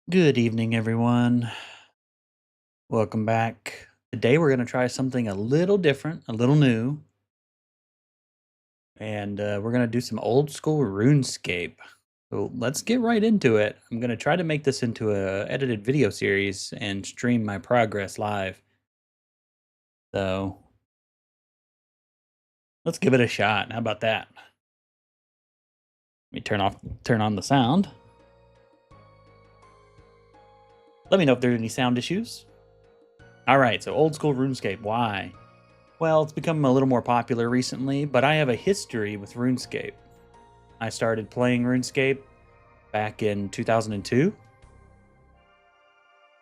Good evening, everyone. Welcome back. Today, we're going to try something a little different, a little new, and we're going to do some old school RuneScape. So let's get right into it. I'm going to try to make this into a edited video series and stream my progress live. So let's give it a shot. How about that? Let me turn on the sound. Let me know if there's any sound issues. All right, so old school RuneScape. Why? Well, it's become a little more popular recently, but I have a history with RuneScape. I started playing RuneScape back in 2002,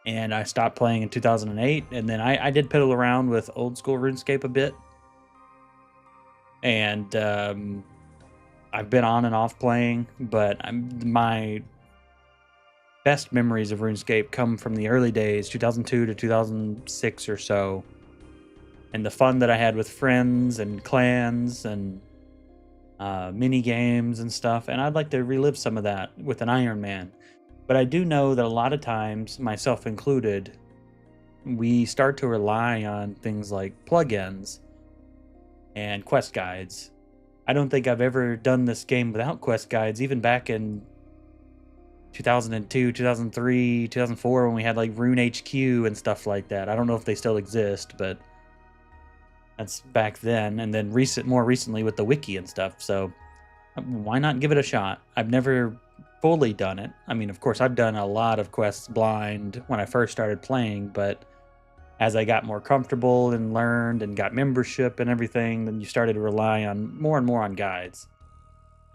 and I stopped playing in 2008. And then I did piddle around with old school RuneScape a bit, and I've been on and off playing. But my best memories of RuneScape come from the early days, 2002 to 2006 or so, and the fun that I had with friends and clans and mini games and stuff. And I'd like to relive some of that with an Ironman. But I do know that a lot of times, myself included, we start to rely on things like plugins and quest guides. I don't think I've ever done this game without quest guides, even back in 2002, 2003, 2004, when we had like Rune HQ and stuff like that. I don't know if they still exist, but that's back then. And then more recently with the wiki and stuff. So why not give it a shot? I've never fully done it. I mean, of course, I've done a lot of quests blind when I first started playing, but as I got more comfortable and learned and got membership and everything, then you started to rely on more and more on guides.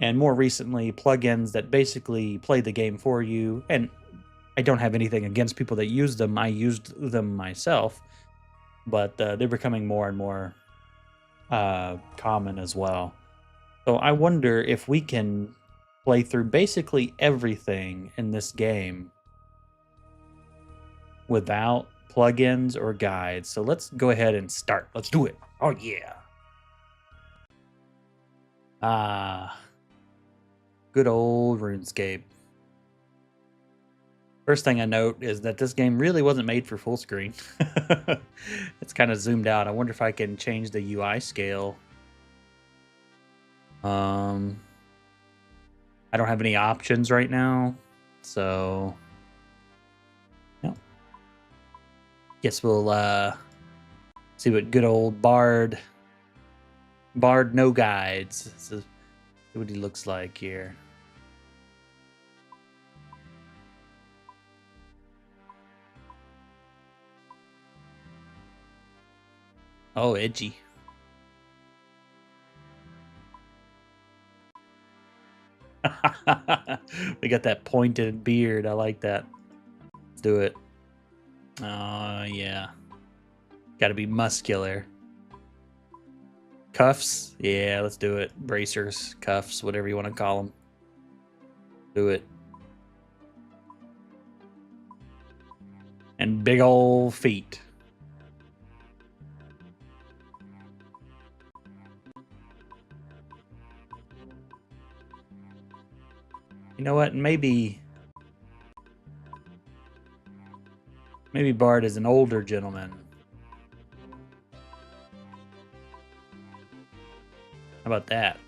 And more recently, plugins that basically play the game for you. And I don't have anything against people that use them. I used them myself, but they're becoming more and more common as well. So I wonder if we can play through basically everything in this game without plugins or guides. So let's go ahead and start. Let's do it. Oh yeah. Good old RuneScape. First thing I note is that this game really wasn't made for full screen. It's kind of zoomed out. I wonder if I can change the UI scale. I don't have any options right now, so no. Guess we'll see what good old Bard no guides. So see what he looks like here. Oh, edgy. We got that pointed beard. I like that. Let's do it. Oh, yeah. Gotta be muscular. Cuffs? Yeah, let's do it. Bracers, cuffs, whatever you want to call them. Do it. And big old feet. You know what? Maybe Bard is an older gentleman. How about that?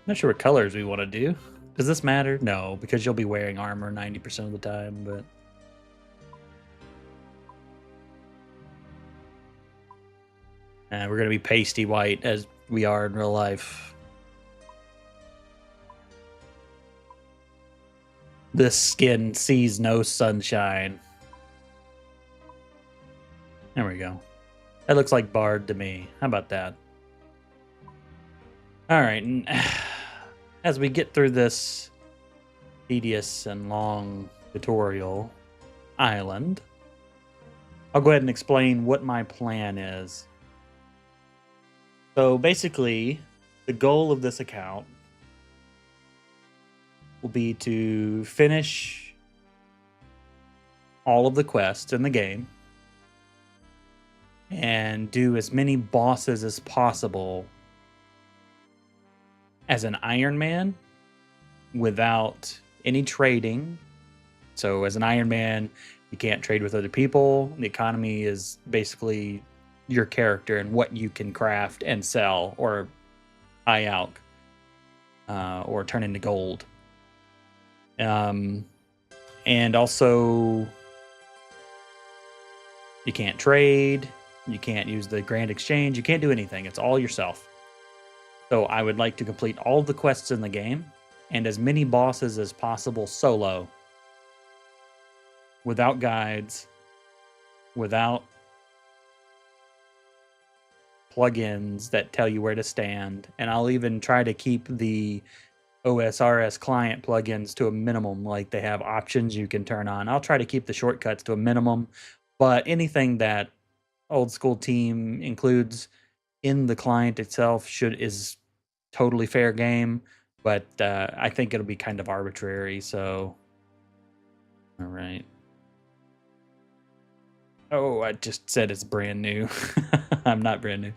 Not sure what colors we want to do. Does this matter? No, because you'll be wearing armor 90% of the time, but we're going to be pasty white as we are in real life. This skin sees no sunshine. There we go. That looks like Bard to me. How about that? All right. And as we get through this tedious and long tutorial island, I'll go ahead and explain what my plan is. So basically, the goal of this account will be to finish all of the quests in the game and do as many bosses as possible as an Iron Man without any trading. So as an Iron Man, you can't trade with other people. The economy is basically your character and what you can craft and sell or buy out or turn into gold. And also, you can't trade. You can't use the Grand Exchange. You can't do anything. It's all yourself. So I would like to complete all the quests in the game and as many bosses as possible solo, without guides, without plugins that tell you where to stand. And I'll even try to keep the OSRS client plugins to a minimum. Like, they have options you can turn on. I'll try to keep the shortcuts to a minimum, but anything that Old School Team includes in the client itself is totally fair game, but I think it'll be kind of arbitrary. So, all right. Oh, I just said it's brand new. I'm not brand new.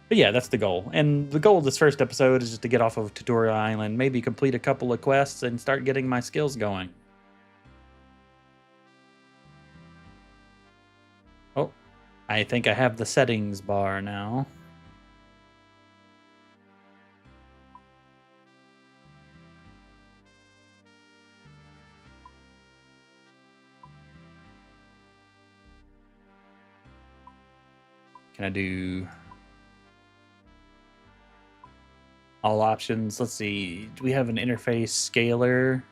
But yeah, that's the goal. And the goal of this first episode is just to get off of Tutorial Island, maybe complete a couple of quests and start getting my skills going. Oh, I think I have the settings bar now. Can I do all options? Let's see. Do we have an interface scaler?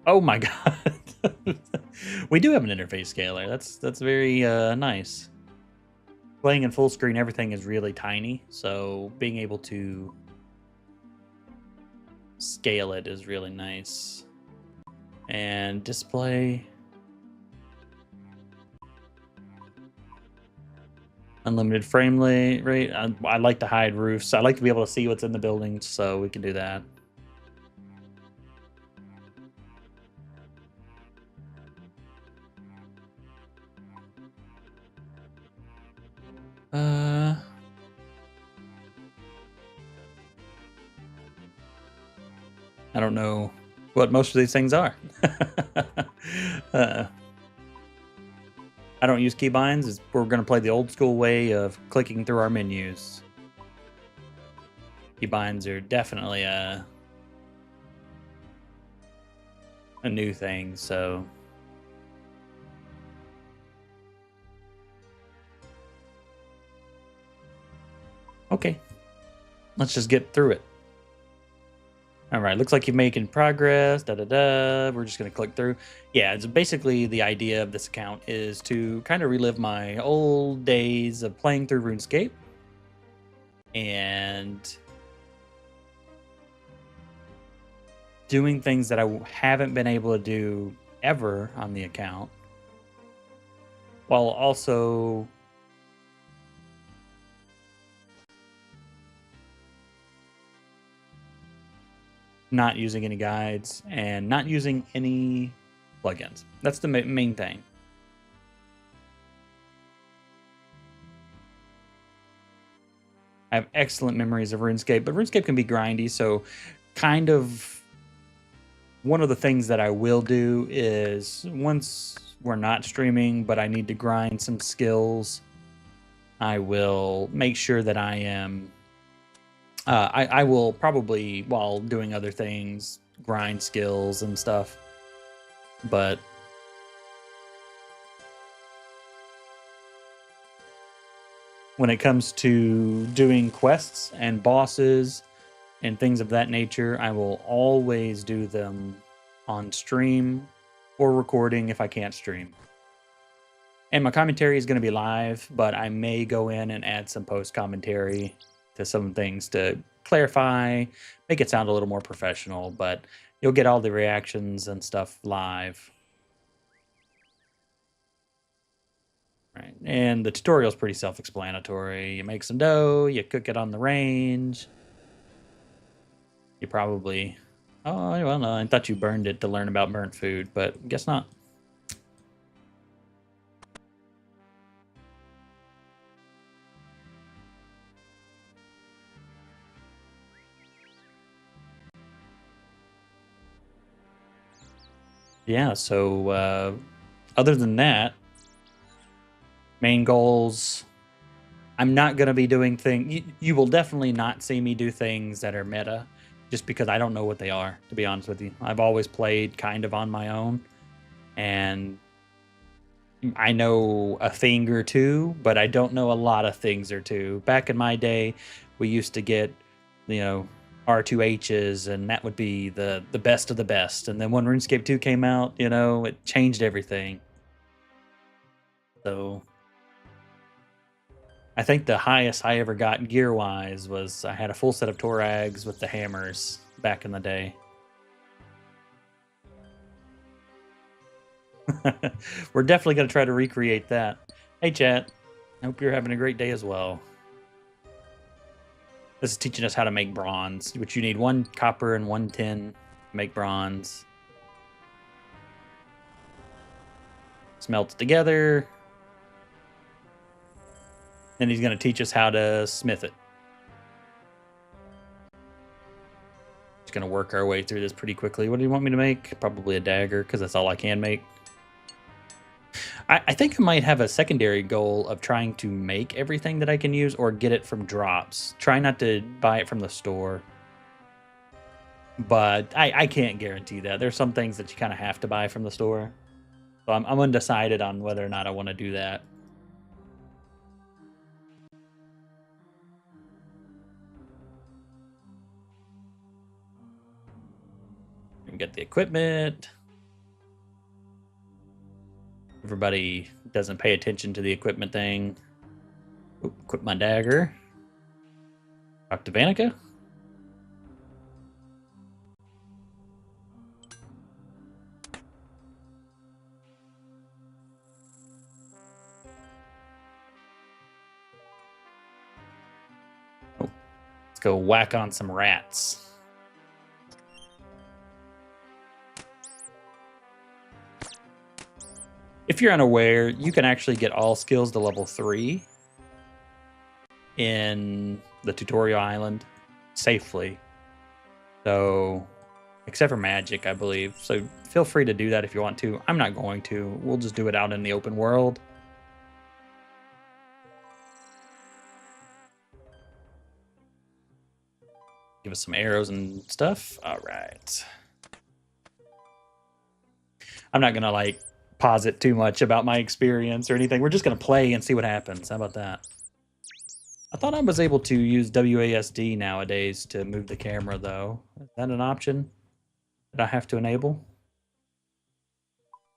Oh my god. We do have an interface scaler. That's very nice. Playing in full screen, everything is really tiny, so being able to scale it is really nice. And display. Unlimited frame rate. I like to hide roofs. I like to be able to see what's in the buildings, so we can do that. I don't know what most of these things are. I don't use keybinds. We're going to play the old school way of clicking through our menus. Keybinds are definitely a new thing, so... Okay, let's just get through it. All right, looks like you're making progress. We're just gonna click through. Yeah, it's basically the idea of this account is to kind of relive my old days of playing through RuneScape and doing things that I haven't been able to do ever on the account, while also not using any guides and not using any plugins. That's the main thing. I have excellent memories of RuneScape, but RuneScape can be grindy, so kind of one of the things that I will do is, once we're not streaming but I need to grind some skills, I will make sure that I am I will probably, while doing other things, grind skills and stuff. But when it comes to doing quests and bosses and things of that nature, I will always do them on stream or recording if I can't stream. And my commentary is going to be live, but I may go in and add some post commentary to some things to clarify, make it sound a little more professional, but you'll get all the reactions and stuff live. Right. And the tutorial is pretty self-explanatory. You make some dough, you cook it on the range. You probably... Oh, well, no, I thought you burned it to learn about burnt food, but guess not. Yeah, so other than that, main goals, I'm not going to be doing things. You will definitely not see me do things that are meta just because I don't know what they are, to be honest with you. I've always played kind of on my own, and I know a thing or two, but I don't know a lot of things or two. Back in my day, we used to get, you know, R2Hs, and that would be the best of the best. And then when RuneScape 2 came out, it changed everything. So I think the highest I ever got gear wise was I had a full set of Torags with the hammers back in the day. We're definitely going to try to recreate that. Hey, chat. I hope you're having a great day as well. This is teaching us how to make bronze, which you need 1 copper and 1 tin to make bronze. Smelt together. Then he's going to teach us how to smith it. Just going to work our way through this pretty quickly. What do you want me to make? Probably a dagger, because that's all I can make. I think I might have a secondary goal of trying to make everything that I can use or get it from drops. Try not to buy it from the store. But I can't guarantee that. There's some things that you kind of have to buy from the store. So I'm undecided on whether or not I want to do that. We get the equipment. Everybody doesn't pay attention to the equipment thing. Oop, equip my dagger. Talk to Vanica. Oh, let's go whack on some rats. If you're unaware, you can actually get all skills to level 3 in the tutorial island safely. So, except for magic, I believe. So feel free to do that if you want to. I'm not going to. We'll just do it out in the open world. Give us some arrows and stuff. All right. I'm not going to like posit too much about my experience or anything. We're just going to play and see what happens. How about that? I thought I was able to use WASD nowadays to move the camera, though. Is that an option that I have to enable?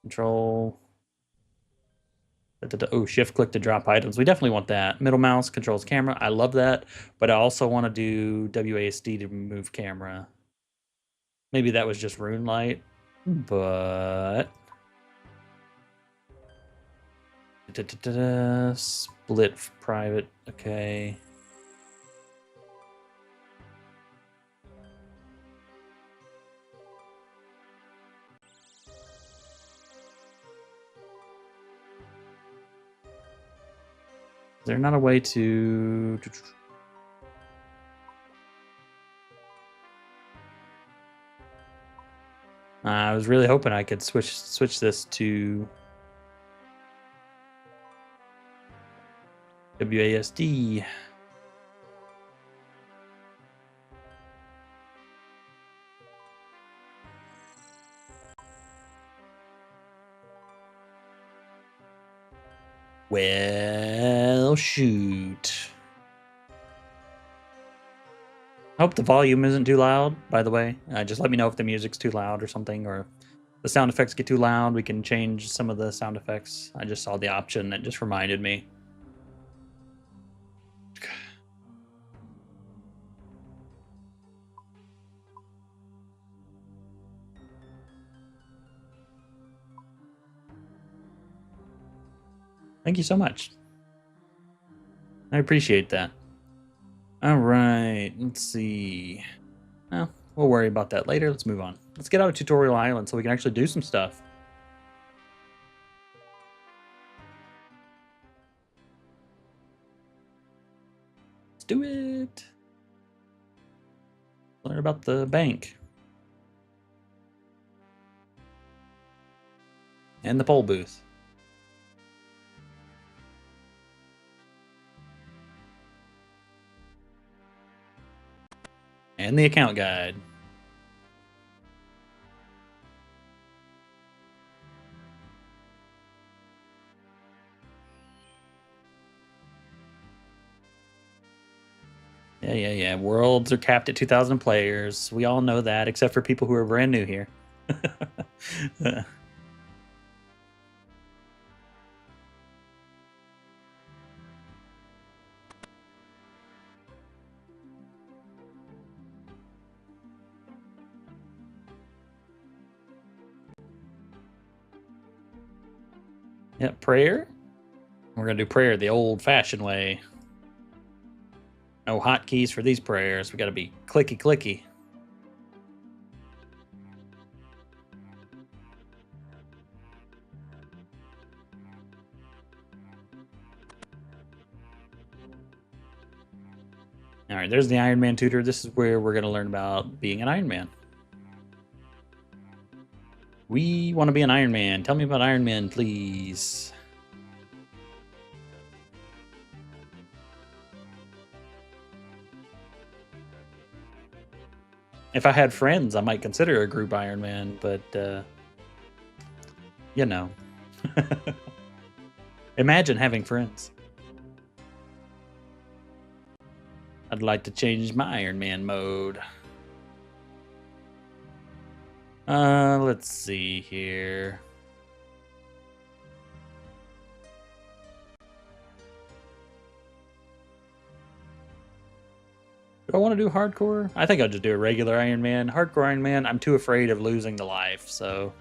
Control. Oh, shift click to drop items. We definitely want that. Middle mouse controls camera. I love that. But I also want to do WASD to move camera. Maybe that was just Rune Light. But split private. Okay. Is there not a way to... I was really hoping I could switch this to WASD. Well, shoot. I hope the volume isn't too loud, by the way. Just let me know if the music's too loud or something, or the sound effects get too loud. We can change some of the sound effects. I just saw the option that just reminded me. Thank you so much. I appreciate that. All right, let's see. Well, we'll worry about that later. Let's move on. Let's get out of Tutorial Island so we can actually do some stuff. Let's do it. Learn about the bank. And the poll booth. And the account guide. Yeah. Worlds are capped at 2,000 players. We all know that, except for people who are brand new here. Yep, prayer. We're going to do prayer the old-fashioned way. No hotkeys for these prayers. We got to be clicky. All right, there's the Iron Man tutor. This is where we're going to learn about being an Iron Man. We want to be an Iron Man. Tell me about Iron Man, please. If I had friends, I might consider a group Iron Man, but, you know. Imagine having friends. I'd like to change my Iron Man mode. Let's see here. Do I want to do hardcore? I think I'll just do a regular Iron Man. Hardcore Iron Man, I'm too afraid of losing the life, so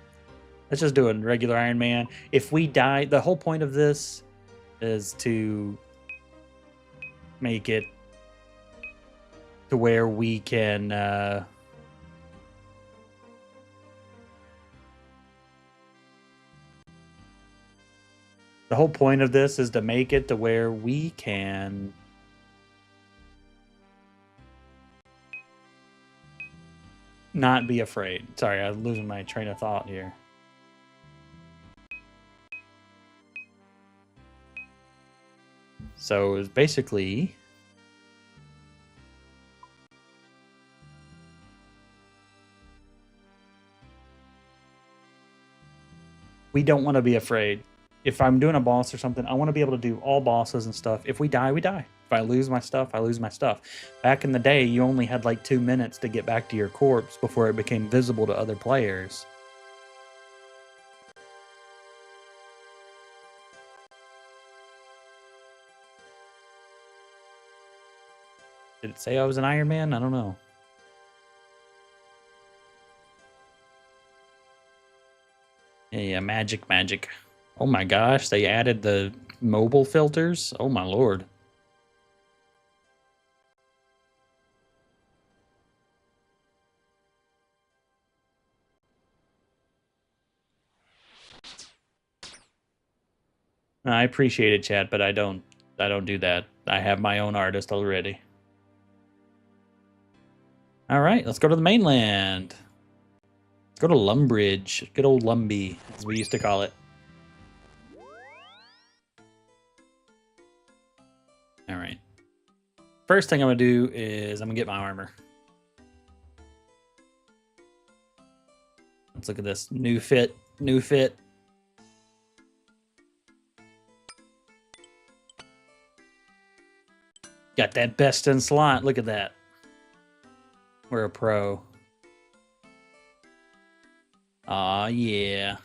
let's just do a regular Iron Man. If we die, the whole point of this is to make it to where we can the whole point of this is to make it to where we can not be afraid. Sorry, I'm losing my train of thought here. So it's basically we don't want to be afraid. If I'm doing a boss or something, I want to be able to do all bosses and stuff. If we die, we die. If I lose my stuff, I lose my stuff. Back in the day, you only had like 2 minutes to get back to your corpse before it became visible to other players. Did it say I was an Iron Man? I don't know. Yeah, magic. Oh my gosh, they added the mobile filters? Oh my lord. I appreciate it, chat, but I don't do that. I have my own artist already. All right, let's go to the mainland. Let's go to Lumbridge. Good old Lumbee, as we used to call it. All right. First thing I'm going to do is I'm going to get my armor. Let's look at this. New fit. Got that best in slot. Look at that. We're a pro. Aw, yeah.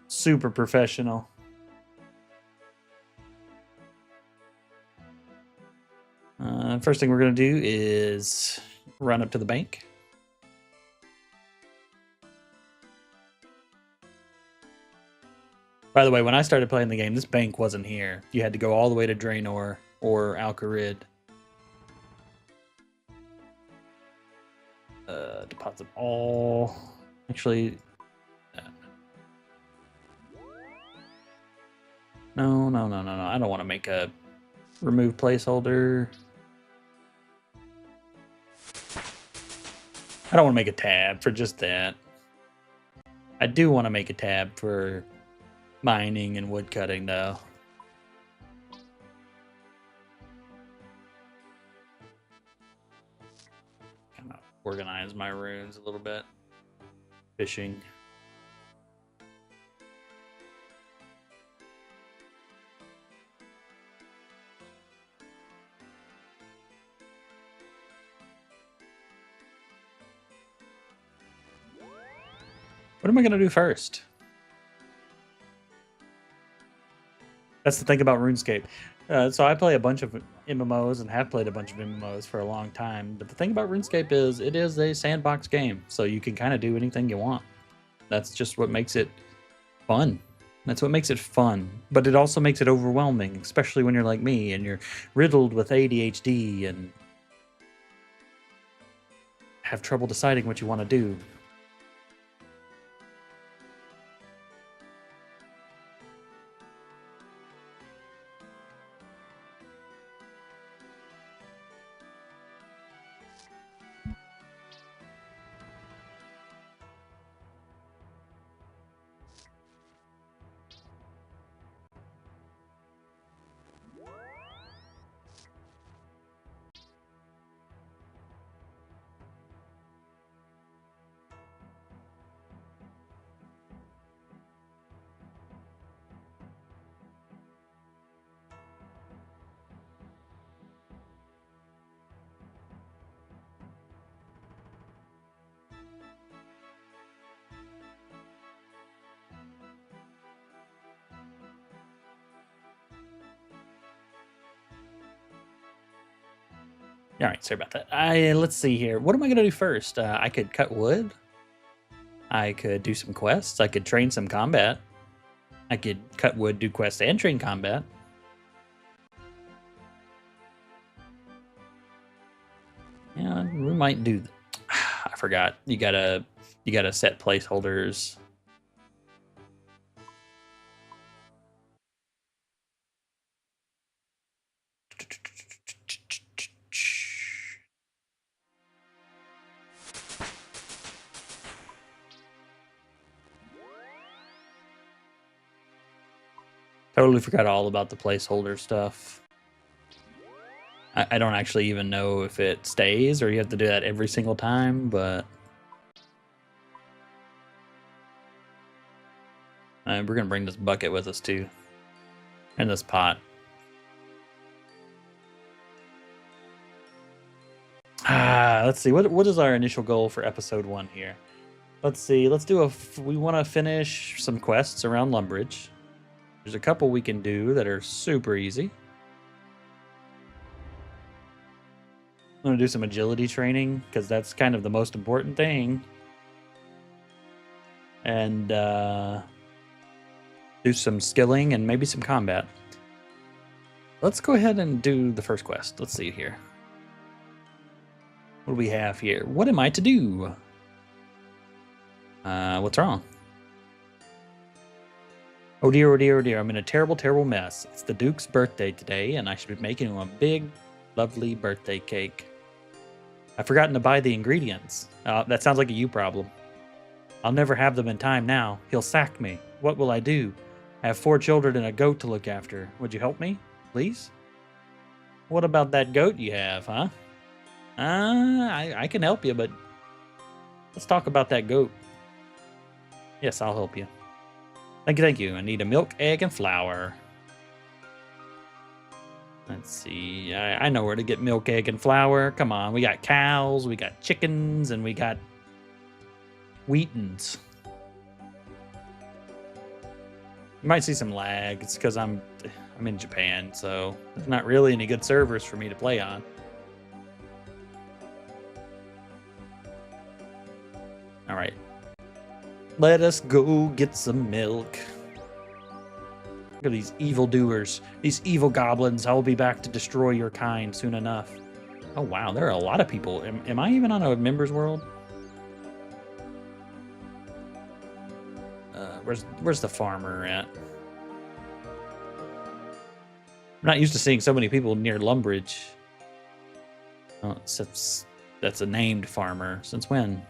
Super professional. First thing we're going to do is run up to the bank. By the way, when I started playing the game, this bank wasn't here. You had to go all the way to Draenor or Alcarid. Deposit all. Actually, no. I don't want to make a remove placeholder. I don't want to make a tab for just that. I do want to make a tab for mining and wood cutting, though. Kind of organize my runes a little bit. Fishing. What am I going to do first? That's the thing about RuneScape. So I play a bunch of MMOs and have played a bunch of MMOs for a long time. But the thing about RuneScape is it is a sandbox game. So you can kind of do anything you want. That's just what makes it fun. That's what makes it fun. But it also makes it overwhelming, especially when you're like me and you're riddled with ADHD and have trouble deciding what you want to do. All right, sorry about that. Let's see here. What am I gonna do first? I could cut wood. I could do some quests. I could train some combat. I could cut wood, do quests, and train combat. Yeah, we might do. I forgot. You gotta set placeholders. Totally forgot all about the placeholder stuff. I don't actually even know if it stays or you have to do that every single time, but we're gonna bring this bucket with us too, and this pot. Let's see. What is our initial goal for episode 1 here? Let's see. Let's do we want to finish some quests around Lumbridge. There's a couple we can do that are super easy. I'm going to do some agility training because that's kind of the most important thing. And do some skilling and maybe some combat. Let's go ahead and do the first quest. Let's see here. What do we have here? What am I to do? What's wrong? Oh dear, oh dear, oh dear. I'm in a terrible, terrible mess. It's the Duke's birthday today, and I should be making him a big, lovely birthday cake. I've forgotten to buy the ingredients. That sounds like a you problem. I'll never have them in time now. He'll sack me. What will I do? I have 4 children and a goat to look after. Would you help me, please? What about that goat you have, huh? I can help you, but let's talk about that goat. Yes, I'll help you. Thank you, thank you. I need a milk, egg, and flour. Let's see. I know where to get milk, egg, and flour. Come on. We got cows, we got chickens, and we got wheatons. You might see some lag. It's because I'm in Japan, so there's not really any good servers for me to play on. All right. Let us go get some milk. Look at these evildoers, these evil goblins. I will be back to destroy your kind soon enough. Oh, wow. There are a lot of people. Am I even on a members world? Where's the farmer at? I'm not used to seeing so many people near Lumbridge. Oh, That's a named farmer. Since when?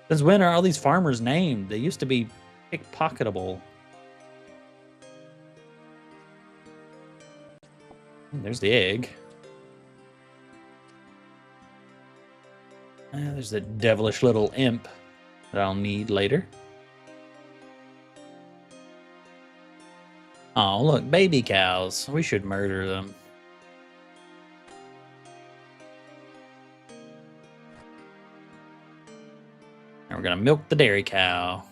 Since when are all these farmers named? They used to be pickpocketable. There's the egg. There's the devilish little imp that I'll need later. Oh, look, baby cows. We should murder them. And we're gonna milk the dairy cow.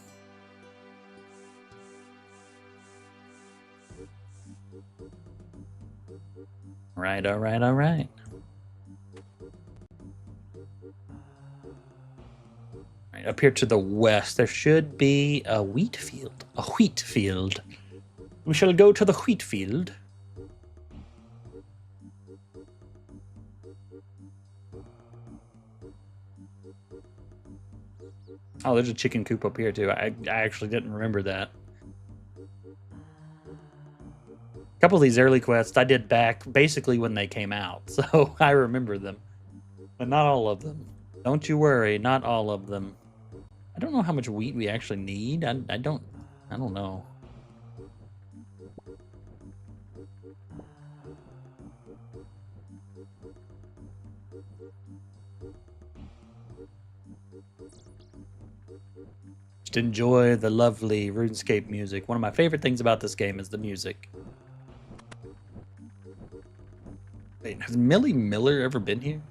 Right, all right, all right. Right, up here to the west, there should be a wheat field. A wheat field. We shall go to the wheat field. Oh, there's a chicken coop up here too. I actually didn't remember that. A couple of these early quests I did back basically when they came out, so I remember them. But not all of them. Don't you worry, not all of them. I don't know how much wheat we actually need. I don't know. Just enjoy the lovely RuneScape music. One of my favorite things about this game is the music. Wait, has Millie Miller ever been here?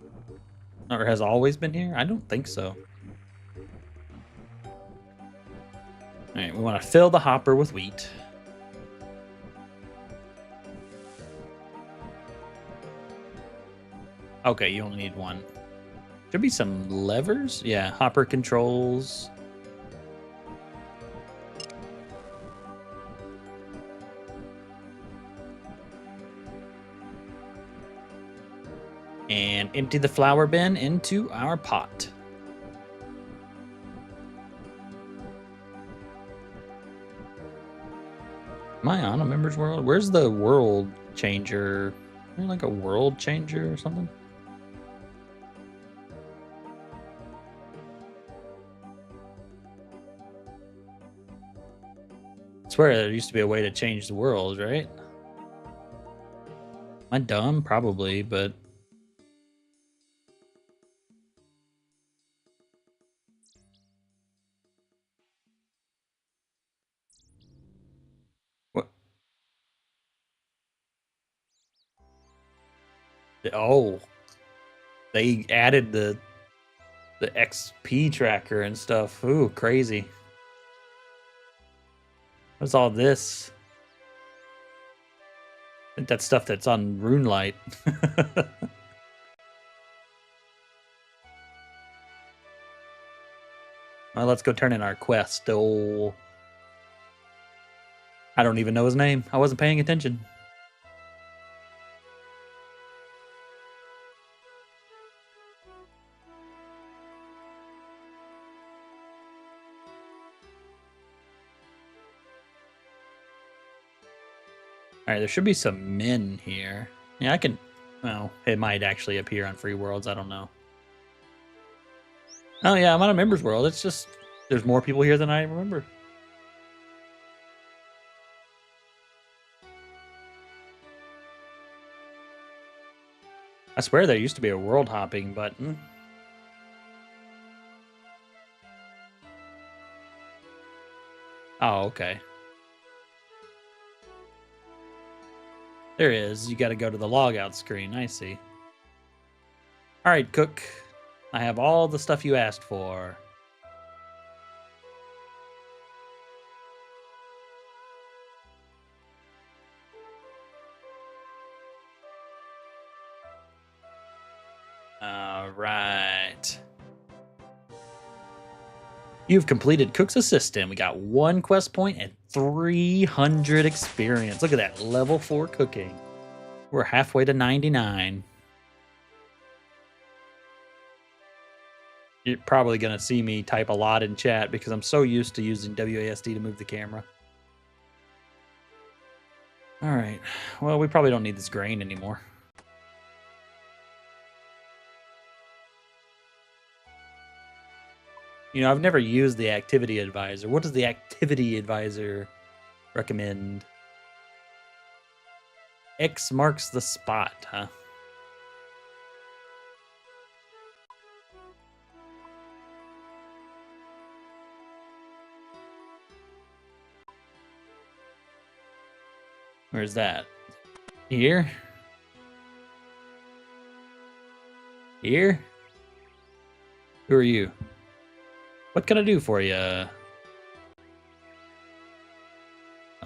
Or has always been here? I don't think so. Alright, we want to fill the hopper with wheat. Okay, you only need one. Should be some levers? Yeah, hopper controls. And empty the flour bin into our pot. Am I on a member's world? Where's the world changer? Is there like a world changer or something? I swear there used to be a way to change the world, right? Am I dumb? Probably, but... What? Oh. They added the XP tracker and stuff. Ooh, crazy. What's all this? I think that's stuff that's on RuneLight. Well, let's go turn in our quest. Oh, I don't even know his name. I wasn't paying attention. All right, there should be some men here. Yeah, I can... Well, it might actually appear on Free Worlds. I don't know. Oh, yeah, I'm on a member's world. It's just... There's more people here than I remember. I swear there used to be a world hopping button. Oh, okay. There is. You got to go to the logout screen. I see. All right, Cook. I have all the stuff you asked for. All right. You've completed Cook's Assistant. We got 1 quest point and 300 experience. Look at that. Level 4 cooking. We're halfway to 99. You're probably going to see me type a lot in chat because I'm so used to using WASD to move the camera. All right. Well, we probably don't need this grain anymore. You know, I've never used the activity advisor. What does the activity advisor recommend? X marks the spot, huh? Where's that? Here? Here? Who are you? What can I do for you?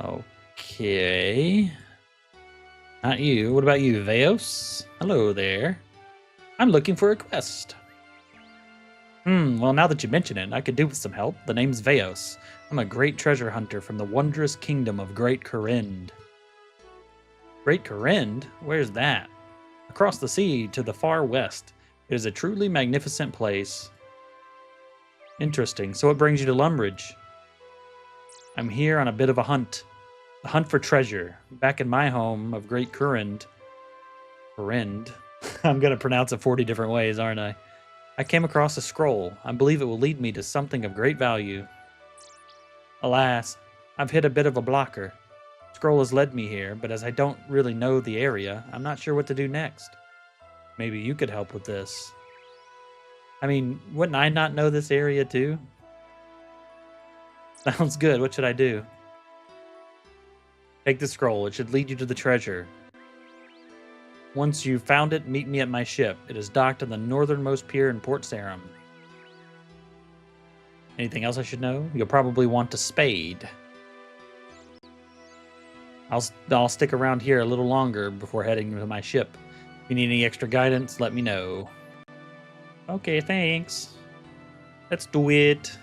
Okay. Not you. What about you, Veos? Hello there. I'm looking for a quest. Well, now that you mention it, I could do with some help. The name's Veos. I'm a great treasure hunter from the wondrous kingdom of Great Korind. Great Korind? Where's that? Across the sea to the far west. It is a truly magnificent place. Interesting. So what brings you to Lumbridge? I'm here on a bit of a hunt. A hunt for treasure. Back in my home of Great Korind. Korind? I'm going to pronounce it 40 different ways, aren't I? I came across a scroll. I believe it will lead me to something of great value. Alas, I've hit a bit of a blocker. Scroll has led me here, but as I don't really know the area, I'm not sure what to do next. Maybe you could help with this. I mean, wouldn't I not know this area too? Sounds good. What should I do? Take the scroll. It should lead you to the treasure. Once you've found it, meet me at my ship. It is docked on the northernmost pier in Port Sarum. Anything else I should know? You'll probably want a spade. I'll stick around here a little longer before heading to my ship. If you need any extra guidance, let me know. Okay, thanks. Let's do it.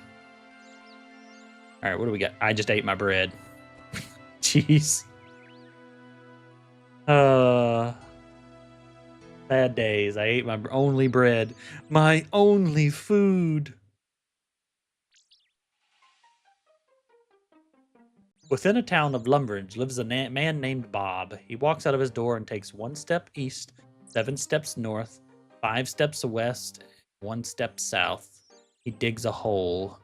All right, what do we got? I just ate my bread. Jeez. Bad days. I ate my only bread. My only food. Within a town of Lumbridge lives a man named Bob. He walks out of his door and takes 1 step east, 7 steps north, 5 steps west, 1 step south. He digs a hole.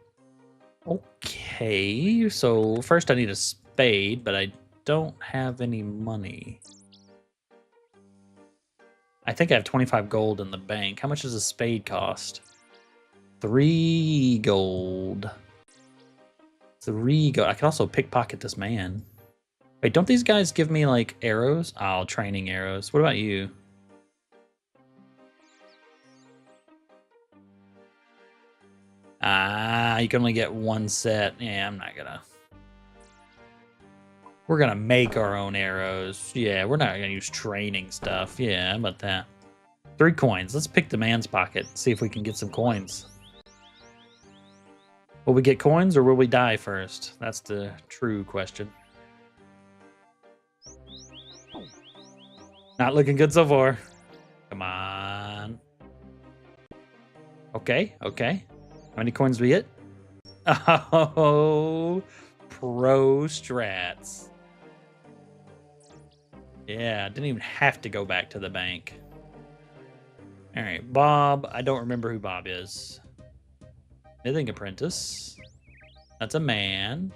Okay, so first I need a spade, but I don't have any money. I think I have 25 gold in the bank. How much does a spade cost? 3 gold. 3 gold. I can also pickpocket this man. Wait, don't these guys give me, like, arrows? Oh, training arrows. What about you? Ah, you can only get 1 set. Yeah, I'm not gonna. We're gonna make our own arrows. Yeah, we're not gonna use training stuff. Yeah, how about that? 3 coins. Let's pick the man's pocket. See if we can get some coins. Will we get coins or will we die first? That's the true question. Not looking good so far. Come on. Okay, okay. How many coins do we get? Oh, pro strats. Yeah, didn't even have to go back to the bank. All right, Bob. I don't remember who Bob is. Smithing apprentice. That's a man.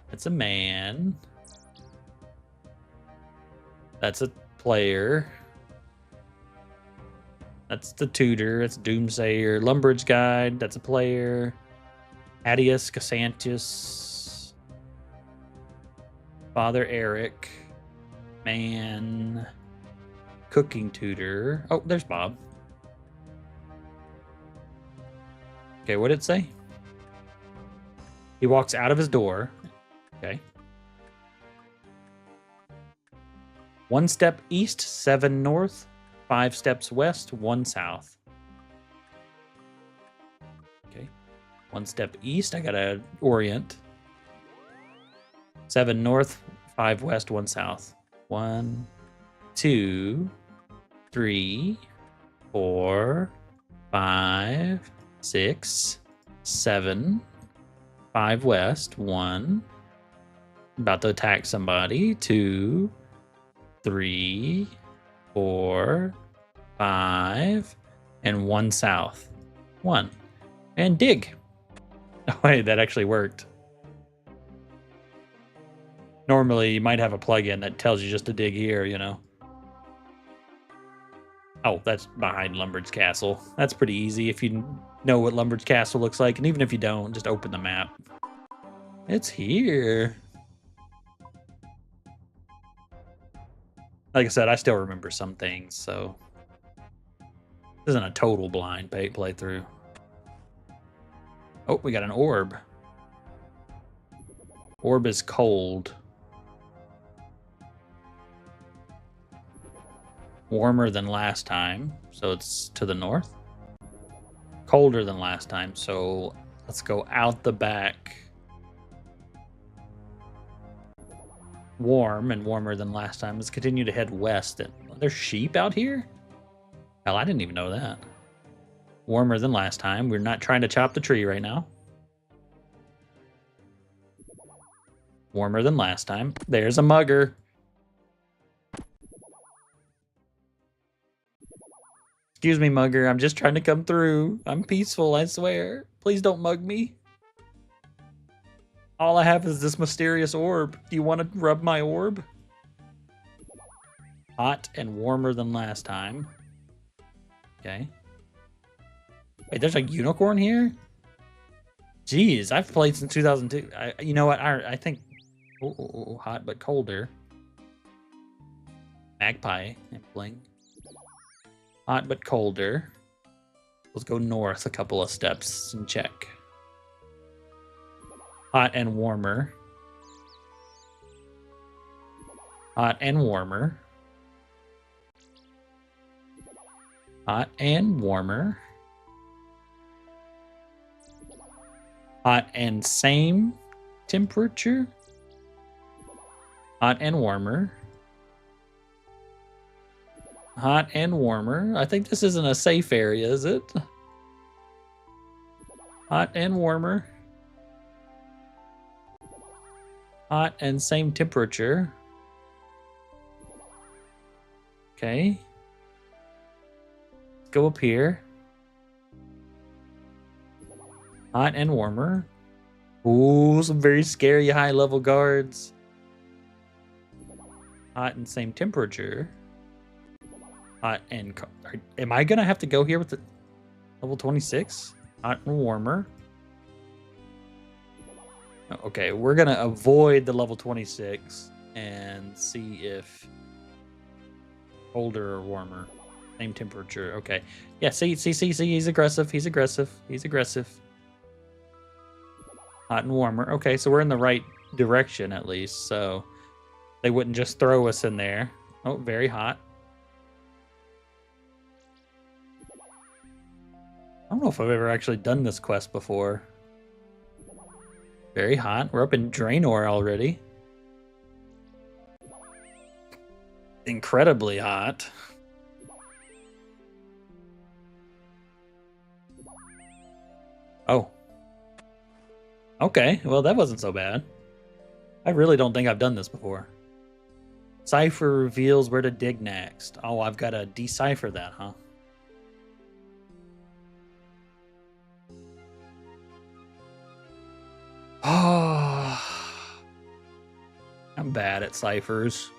That's a man. That's a player. That's the tutor. That's Doomsayer. Lumbridge Guide. That's a player. Adius Cassantius. Father Eric. Man. Cooking tutor. Oh, there's Bob. Okay, what did it say? He walks out of his door. Okay. 1 step east, 7 north, 5 steps west, 1 south. Okay. 1 step east, I gotta orient. 7 north, 5 west, 1 south. 1, 2, 3, 4, 5, 6, 7, 5 west, 1. About to attack somebody. 2, 3, 4, 5, and 1 south. 1. And dig. Oh, wait, that actually worked. Normally, you might have a plugin that tells you just to dig here, you know. Oh, that's behind Lumbrid's Castle. That's pretty easy if you know what Lumbrid's Castle looks like. And even if you don't, just open the map. It's here. Like I said, I still remember some things, so this isn't a total blind playthrough. Oh, we got an orb. Orb is cold. Warmer than last time, so it's to the north. Colder than last time, so let's go out the back. Warm and warmer than last time. Let's continue to head west. There's sheep out here? Hell, I didn't even know that. Warmer than last time. We're not trying to chop the tree right now. Warmer than last time. There's a mugger. Excuse me, mugger. I'm just trying to come through. I'm peaceful, I swear. Please don't mug me. All I have is this mysterious orb. Do you want to rub my orb? Hot and warmer than last time. Okay. Wait, there's a unicorn here? Jeez, I've played since 2002. You know what? I think... Oh, hot but colder. Magpie and bling. Hot but colder. Let's go north a couple of steps and check. Hot and warmer. Hot and warmer. Hot and warmer. Hot and same temperature. Hot and warmer. Hot and warmer. I think this isn't a safe area, is it? Hot and warmer. Hot and same temperature. Okay. Let's go up here. Hot and warmer. Ooh, some very scary high-level guards. Hot and same temperature. Hot and... Am I going to have to go here with the level 26? Hot and warmer. Okay, we're going to avoid the level 26 and see if... Colder or warmer. Same temperature. Okay. Yeah, see. He's aggressive. He's aggressive. He's aggressive. Hot and warmer. Okay, so we're in the right direction at least. So they wouldn't just throw us in there. Oh, very hot. I don't know if I've ever actually done this quest before. Very hot. We're up in Draenor already. Incredibly hot. Oh. Okay, well that wasn't so bad. I really don't think I've done this before. Cipher reveals where to dig next. Oh, I've got to decipher that, huh? Oh. I'm bad at ciphers.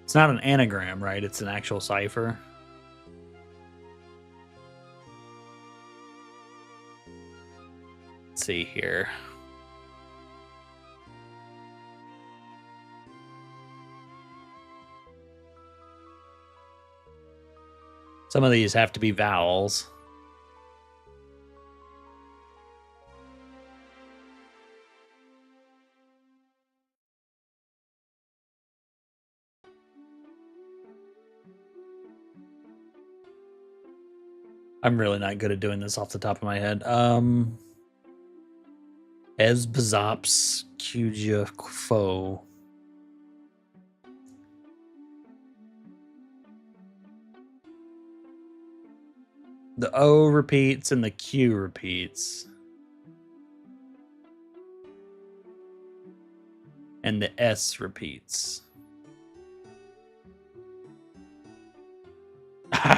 It's not an anagram, right? It's an actual cipher. Let's see here. Some of these have to be vowels. I'm really not good at doing this off the top of my head. Esbzops Cuja Fo. The O repeats and the Q repeats. And the S repeats.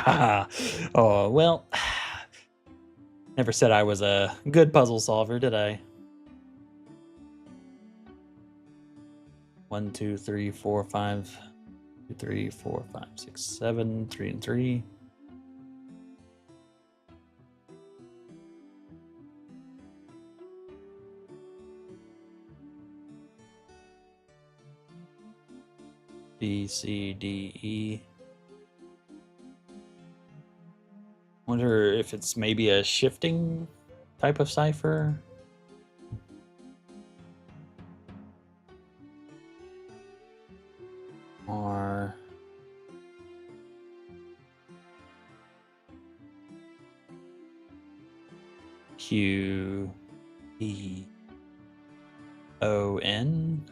Oh, well, never said I was a good puzzle solver, did I? 1, 2, 3, 4, 5, 2, 3, 4, 5, 6, 7, 3 and 3. B, C, D, E. Wonder if it's maybe a shifting type of cipher. R, Q, E, O, N.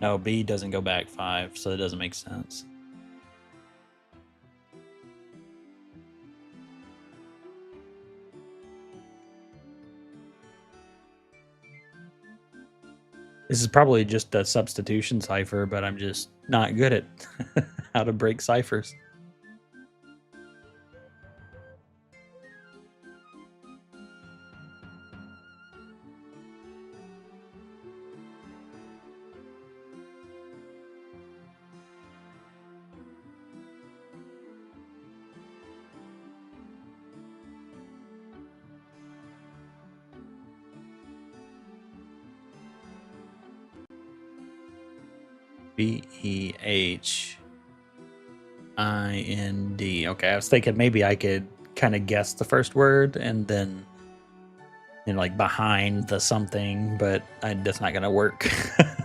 No, B doesn't go back 5, so it doesn't make sense. This is probably just a substitution cipher, but I'm just not good at how to break ciphers. B-E-H-I-N-D. Okay, I was thinking maybe I could kind of guess the first word and then, like behind the something, but that's not going to work.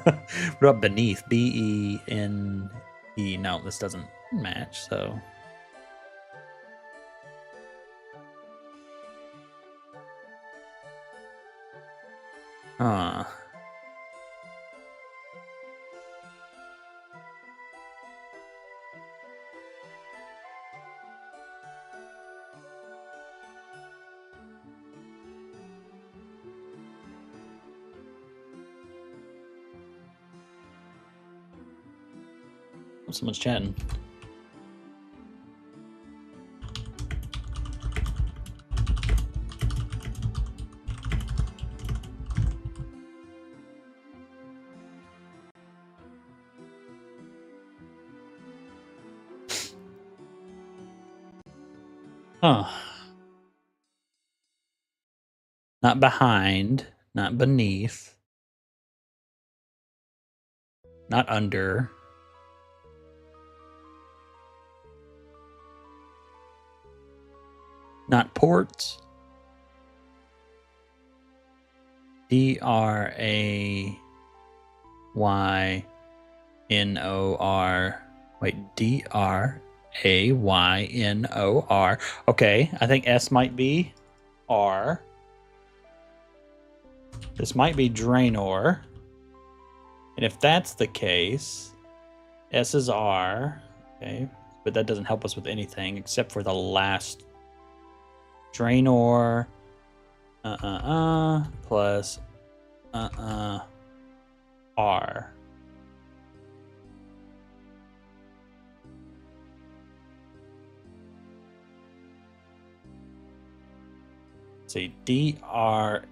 What about beneath? B-E-N-E. No, this doesn't match, so. Huh. Someone's chatting. Huh. Not behind, not beneath, not under. Not ports. D-R-A-Y-N-O-R. Wait, D-R-A-Y-N-O-R. Okay, I think S might be R. This might be Draenor. And if that's the case, S is R. Okay, but that doesn't help us with anything except for the last Draenor. Plus R. Let's see, D-R-A-Y-N-O-R.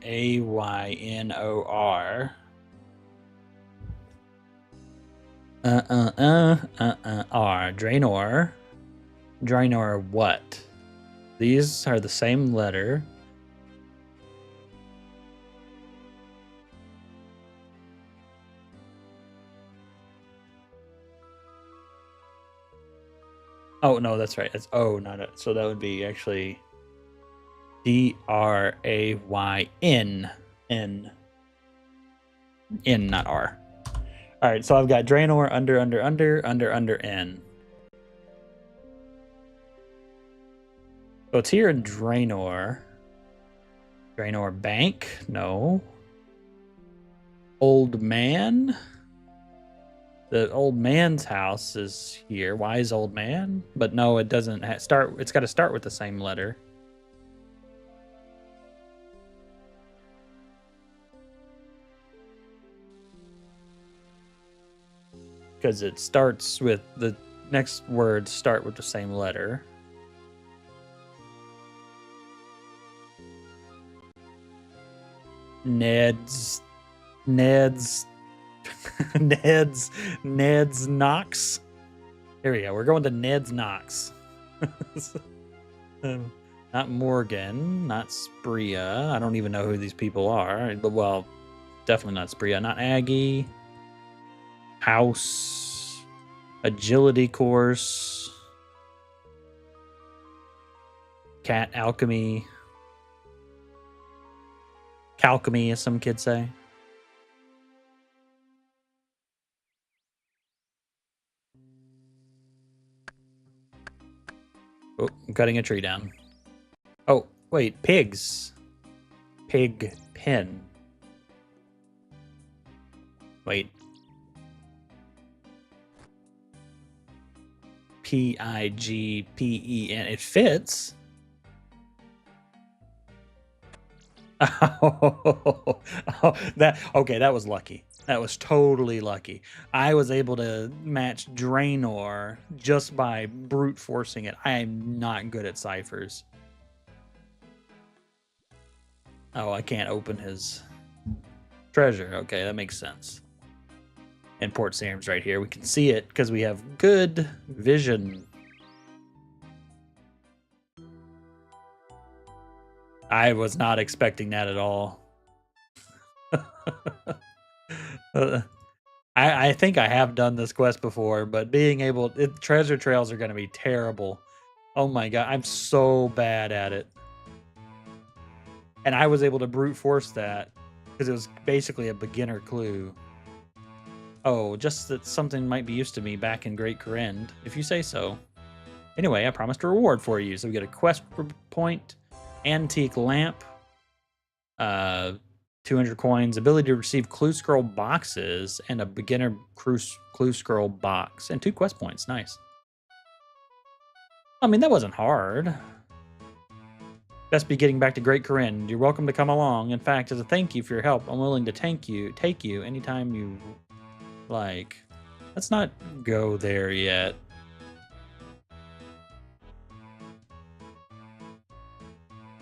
R. Draenor. Draenor what? These are the same letter. Oh, no, that's right. It's O, not a. So that would be actually D-R-A-Y-N. N. N, not R. All right, so I've got Draenor under, N. So it's here in Draenor. Draenor Bank? No. Old Man? The old man's house is here. Wise old man? But no, it doesn't start. It's got to start with the same letter. Because it starts with the next words start with the same letter. Ned's Knox. Here we go. We're going to Ned's Knox. Not Morgan, not Spria. I don't even know who these people are. Well, definitely not Spria. Not Aggie. House. Agility course. Cat alchemy. Calchemy, as some kids say. Oh, I'm cutting a tree down. Oh, wait, pigs. Pig pen. Wait. Pigpen. It fits. Oh, that was lucky. That was totally lucky. I was able to match Draenor just by brute forcing it. I am not good at ciphers. Oh, I can't open his treasure. Okay, that makes sense. And Port Sam's right here. We can see it because we have good vision. I was not expecting that at all. I think I have done this quest before, but being able... treasure trails are going to be terrible. Oh my god, I'm so bad at it. And I was able to brute force that because it was basically a beginner clue. Oh, just that something might be used to me back in Great Corrend, if you say so. Anyway, I promised a reward for you. So we get a quest point, antique lamp, 200 coins, ability to receive clue scroll boxes, and a beginner clue scroll box, and 2 quest points. Nice. I mean, that wasn't hard. Best be getting back to Great Corrend. You're welcome to come along. In fact, as a thank you for your help, I'm willing to take you anytime you like. Let's not go there yet.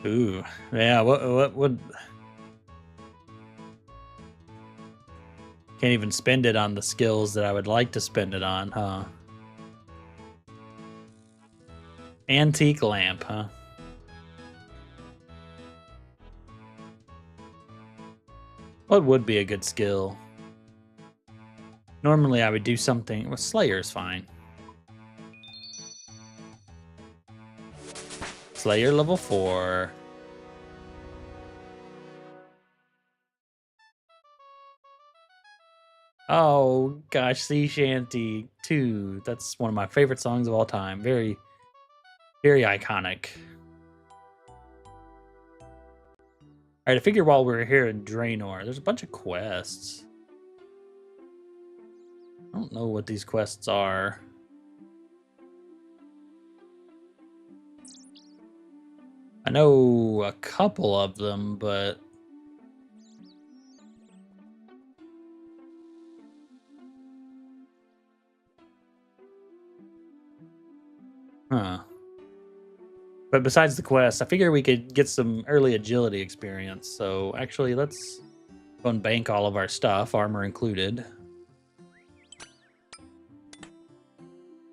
Ooh, yeah. What would? Can't even spend it on the skills that I would like to spend it on, huh? Antique lamp, huh? What would be a good skill? Normally I would do something... Well, Slayer's fine. Slayer level 4. Oh, gosh, Sea Shanty 2. That's one of my favorite songs of all time. Very, very iconic. All right, I figure while we're here in Draenor, there's a bunch of quests. I don't know what these quests are. I know a couple of them, but... Huh. But besides the quest, I figure we could get some early agility experience. So actually, let's go and bank all of our stuff, armor included.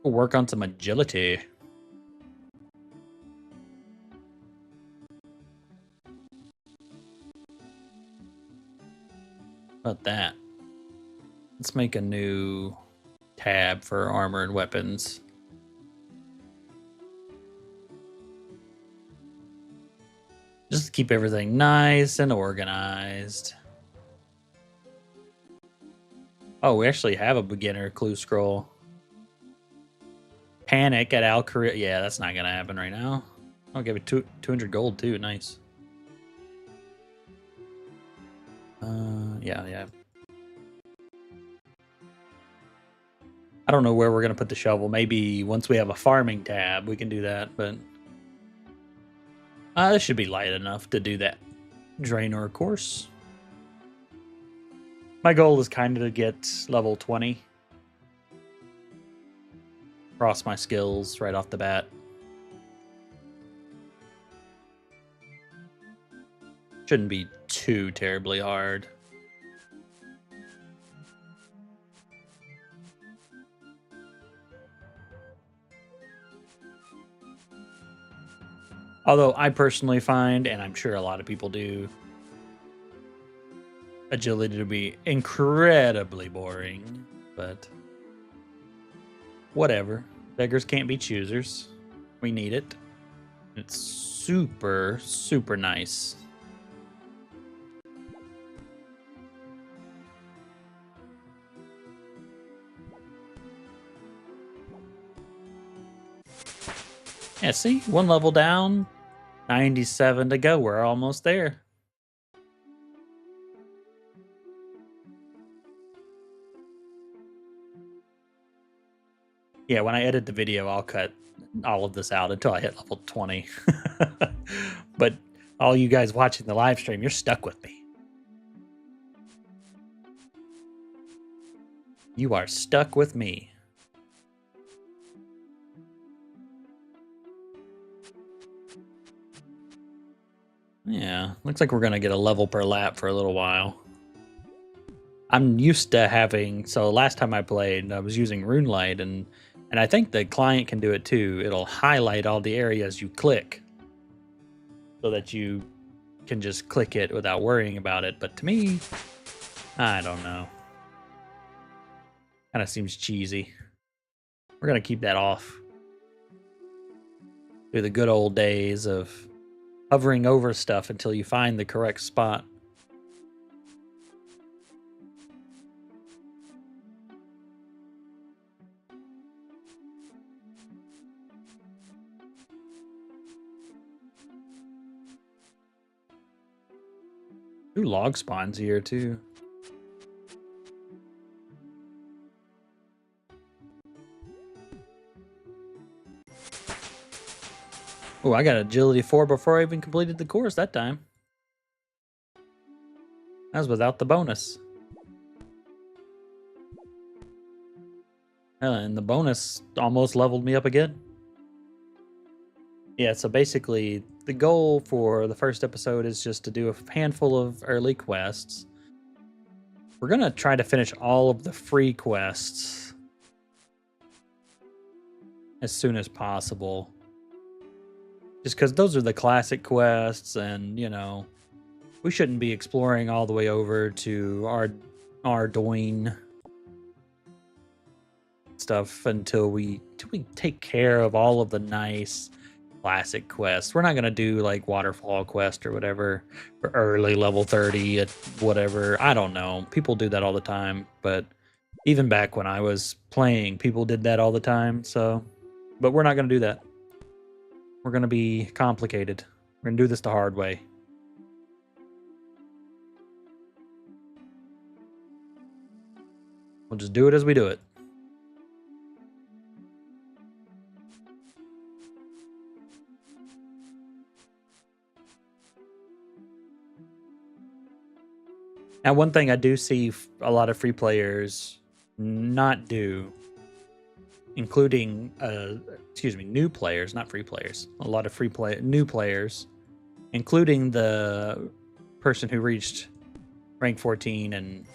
We'll work on some agility. How about that? Let's make a new tab for armor and weapons. Just to keep everything nice and organized. Oh, we actually have a beginner clue scroll. Panic at Alcaria. Yeah, that's not going to happen right now. I'll give it 200 gold too. Nice. Yeah. I don't know where we're going to put the shovel. Maybe once we have a farming tab, we can do that. But this should be light enough to do that Draenor course. My goal is kind of to get level 20. cross my skills right off the bat. Shouldn't be too terribly hard. Although I personally find, and I'm sure a lot of people do, agility to be incredibly boring, but whatever. Beggars can't be choosers. We need it. It's super, super nice. Yeah, see? One level down, 97 to go. We're almost there. Yeah, when I edit the video, I'll cut all of this out until I hit level 20. But all you guys watching the live stream, you're stuck with me. You are stuck with me. Yeah, looks like we're going to get a level per lap for a little while. I'm used to having, so last time I played, I was using RuneLight, and I think the client can do it too. It'll highlight all the areas you click so that you can just click it without worrying about it. But to me, I don't know. Kind of seems cheesy. We're going to keep that off. Do the good old days of hovering over stuff until you find the correct spot. Ooh, log spawns here too. Oh, I got agility 4 before I even completed the course that time. That was without the bonus. And the bonus almost leveled me up again. Yeah, so basically the goal for the first episode is just to do a handful of early quests. We're going to try to finish all of the free quests as soon as possible. Just because those are the classic quests, and, you know, we shouldn't be exploring all the way over to Ardoin stuff until we take care of all of the nice classic quests. We're not going to do like Waterfall Quest or whatever for early level 30 at whatever. I don't know. People do that all the time, but even back when I was playing, people did that all the time. So, but we're not going to do that. We're going to be complicated. We're going to do this the hard way. We'll just do it as we do it. Now, one thing I do see a lot of free players not do, including, new players, not free players. A lot of new players, including the person who reached rank 14 and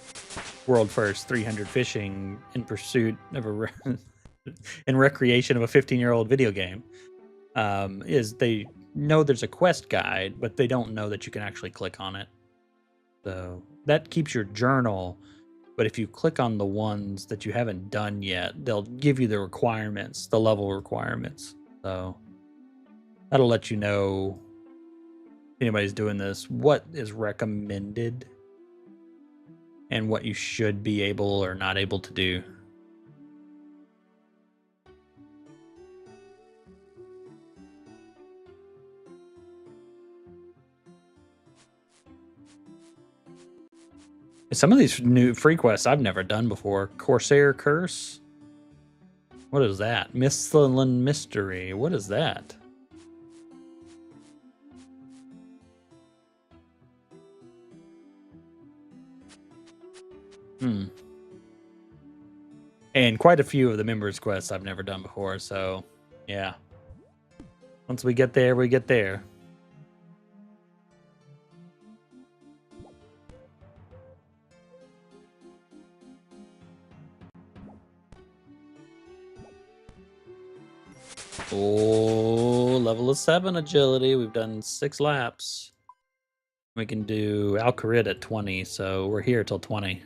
world first 300 fishing in pursuit of in recreation of a 15-year-old video game, is they know there's a quest guide, but they don't know that you can actually click on it. So that keeps your journal, but if you click on the ones that you haven't done yet, they'll give you the requirements, the level requirements. So that'll let you know if anybody's doing this, what is recommended and what you should be able or not able to do. Some of these new free quests I've never done before. Corsair Curse? What is that? Misthalin Mystery. What is that? And quite a few of the members quests I've never done before, so yeah. Once we get there, we get there. Oh, level of 7 agility. We've done 6 laps. We can do Alcarid at 20, so we're here till 20.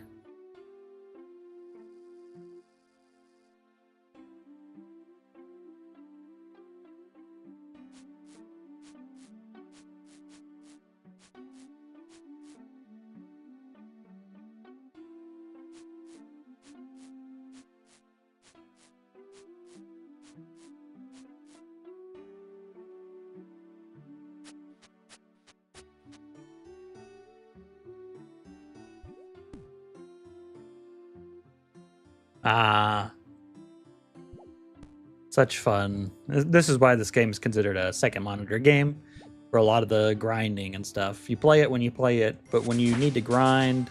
Such fun. This is why this game is considered a second monitor game for a lot of the grinding and stuff. You play it when you play it, but when you need to grind,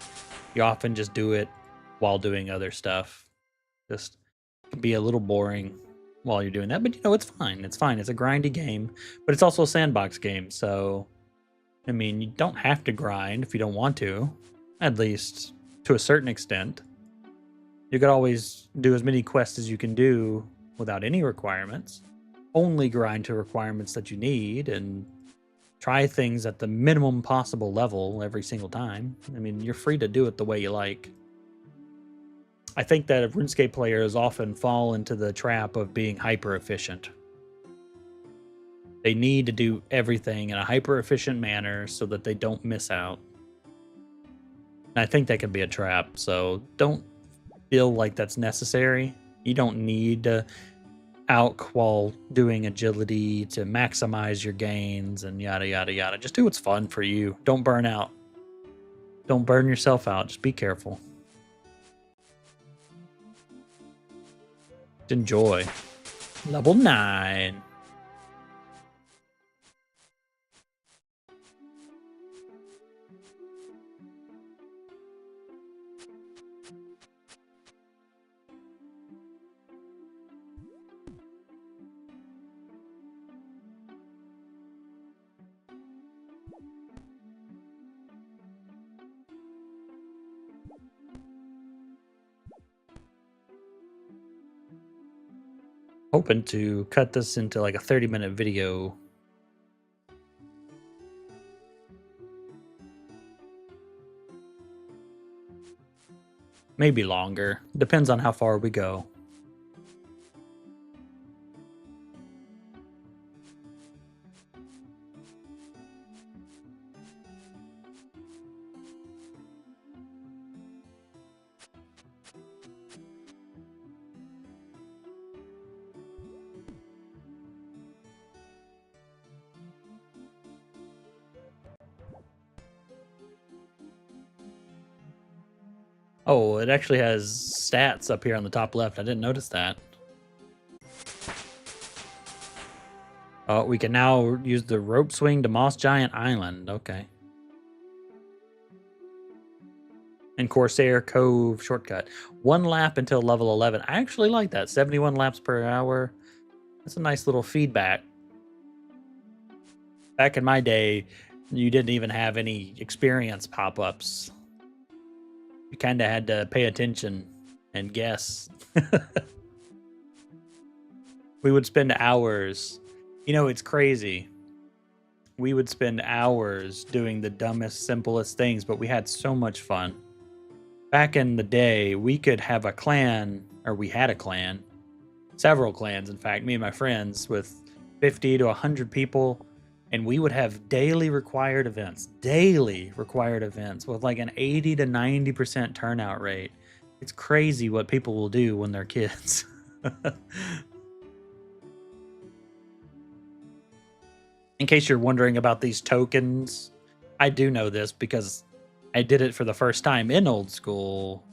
you often just do it while doing other stuff. Just be a little boring while you're doing that, but you know, it's fine. It's fine. It's a grindy game, but it's also a sandbox game. So, I mean, you don't have to grind if you don't want to, at least to a certain extent. You could always do as many quests as you can do without any requirements. Only grind to requirements that you need and try things at the minimum possible level every single time. I mean, you're free to do it the way you like. I think that RuneScape players often fall into the trap of being hyper efficient. They need to do everything in a hyper efficient manner so that they don't miss out. And I think that can be a trap, so don't feel like that's necessary. You don't need to out while doing agility to maximize your gains and yada yada yada. Just do what's fun for you. Don't burn out. Don't burn yourself out. Just be careful. Enjoy. Level 9. Hoping to cut this into like a 30-minute video. Maybe longer. Depends on how far we go. Oh, it actually has stats up here on the top left. I didn't notice that. Oh, we can now use the rope swing to Moss Giant Island. Okay. And Corsair Cove shortcut. 1 lap until level 11. I actually like that. 71 laps per hour. That's a nice little feedback. Back in my day, you didn't even have any experience pop-ups. You kind of had to pay attention and guess. We would spend hours. You know, it's crazy. We would spend hours doing the dumbest, simplest things, but we had so much fun. Back in the day, we could have a clan, or we had a clan, several clans, in fact, me and my friends, with 50 to 100 people, and we would have daily required events with like an 80 to 90% turnout rate. It's crazy what people will do when they're kids. In case you're wondering about these tokens, I do know this because I did it for the first time in old school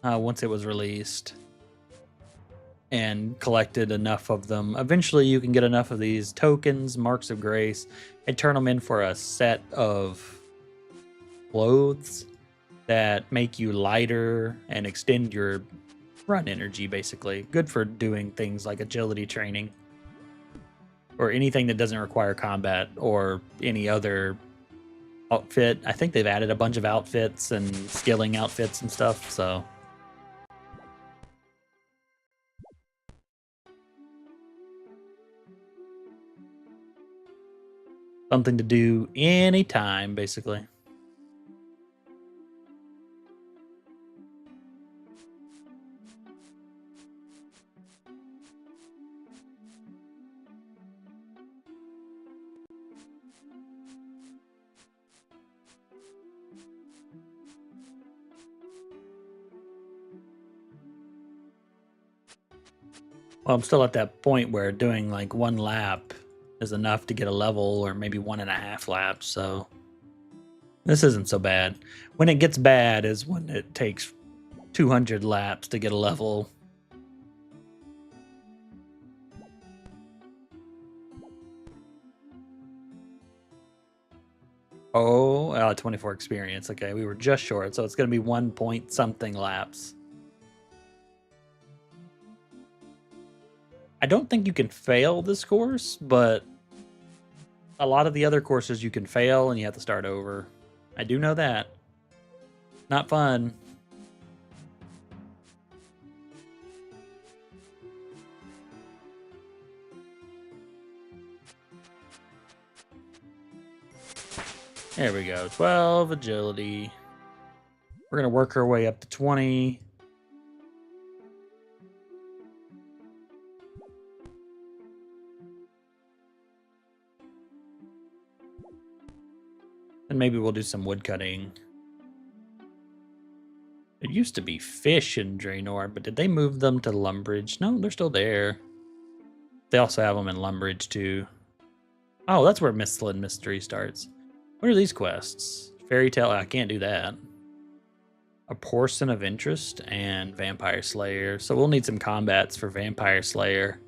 once it was released and collected enough of them. Eventually you can get enough of these tokens, marks of grace, and turn them in for a set of clothes that make you lighter and extend your run energy, basically. Good for doing things like agility training. Or anything that doesn't require combat or any other outfit. I think they've added a bunch of outfits and skilling outfits and stuff, so... Something to do anytime, basically. Well, I'm still at that point where doing like 1 lap is enough to get a level, or maybe 1.5 laps, so this isn't so bad. When it gets bad is when it takes 200 laps to get a level. Oh, 24 experience. Okay, we were just short, so it's going to be 1 point something laps. I don't think you can fail this course, but a lot of the other courses you can fail and you have to start over. I do know that. Not fun. There we go. 12 agility. We're going to work our way up to 20. And maybe we'll do some wood cutting. It used to be fish in Draenor, but did they move them to Lumbridge? No, they're still there. They also have them in Lumbridge too. Oh, that's where Mistland Mystery starts. What are these quests? Fairy Tale, I can't do that. A Portion of Interest and Vampire Slayer. So we'll need some combats for Vampire Slayer.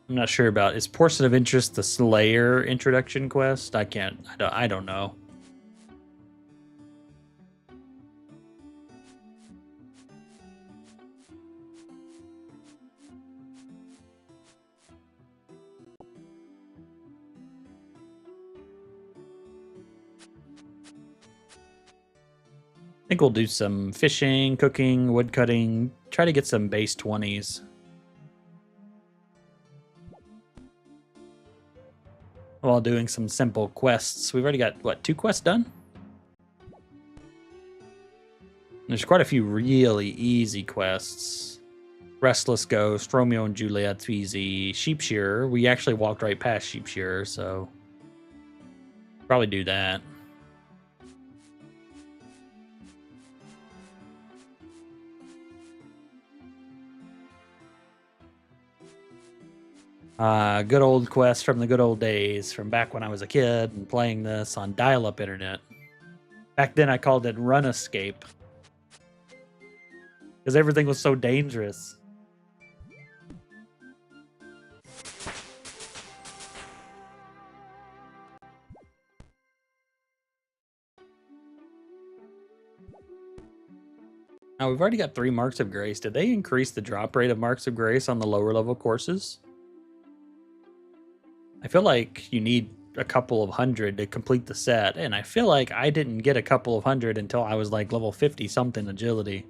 I'm not sure about, is Portion of Interest the Slayer introduction quest? I don't know. I think we'll do some fishing, cooking, wood cutting, try to get some base 20s. While doing some simple quests. We've already got, what, 2 quests done? There's quite a few really easy quests. Restless Ghost, Romeo and Juliet's easy. Sheep Shearer, we actually walked right past Sheep Shearer, so probably do that. Good old quest from the good old days, from back when I was a kid and playing this on dial-up internet. Back then I called it Runescape, because everything was so dangerous. Now, we've already got 3 Marks of Grace. Did they increase the drop rate of Marks of Grace on the lower level courses? I feel like you need a couple of hundred to complete the set, and I feel like I didn't get a couple of hundred until I was like level 50 something agility.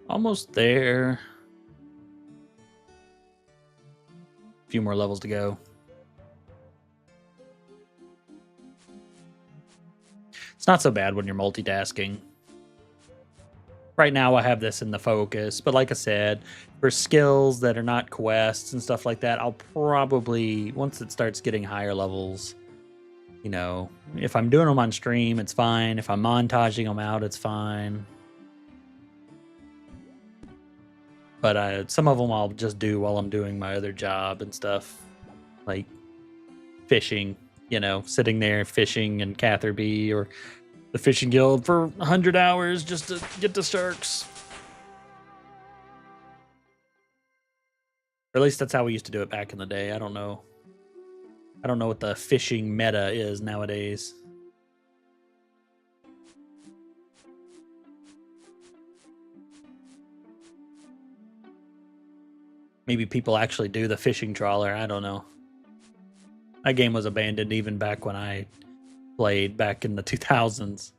Almost there. A few more levels to go. It's not so bad when you're multitasking. Right now I have this in the focus, but like I said, for skills that are not quests and stuff like that, I'll probably, once it starts getting higher levels, You know, if I'm doing them on stream, it's fine. If I'm montaging them out, it's fine. But some of them I'll just do while I'm doing my other job and stuff, like fishing, you know, sitting there fishing in Catherby or the fishing guild for 100 hours just to get the sharks. Or at least that's how we used to do it back in the day. I don't know what the fishing meta is nowadays. Maybe people actually do the fishing trawler. I don't know. That game was abandoned even back when I played back in the 2000s.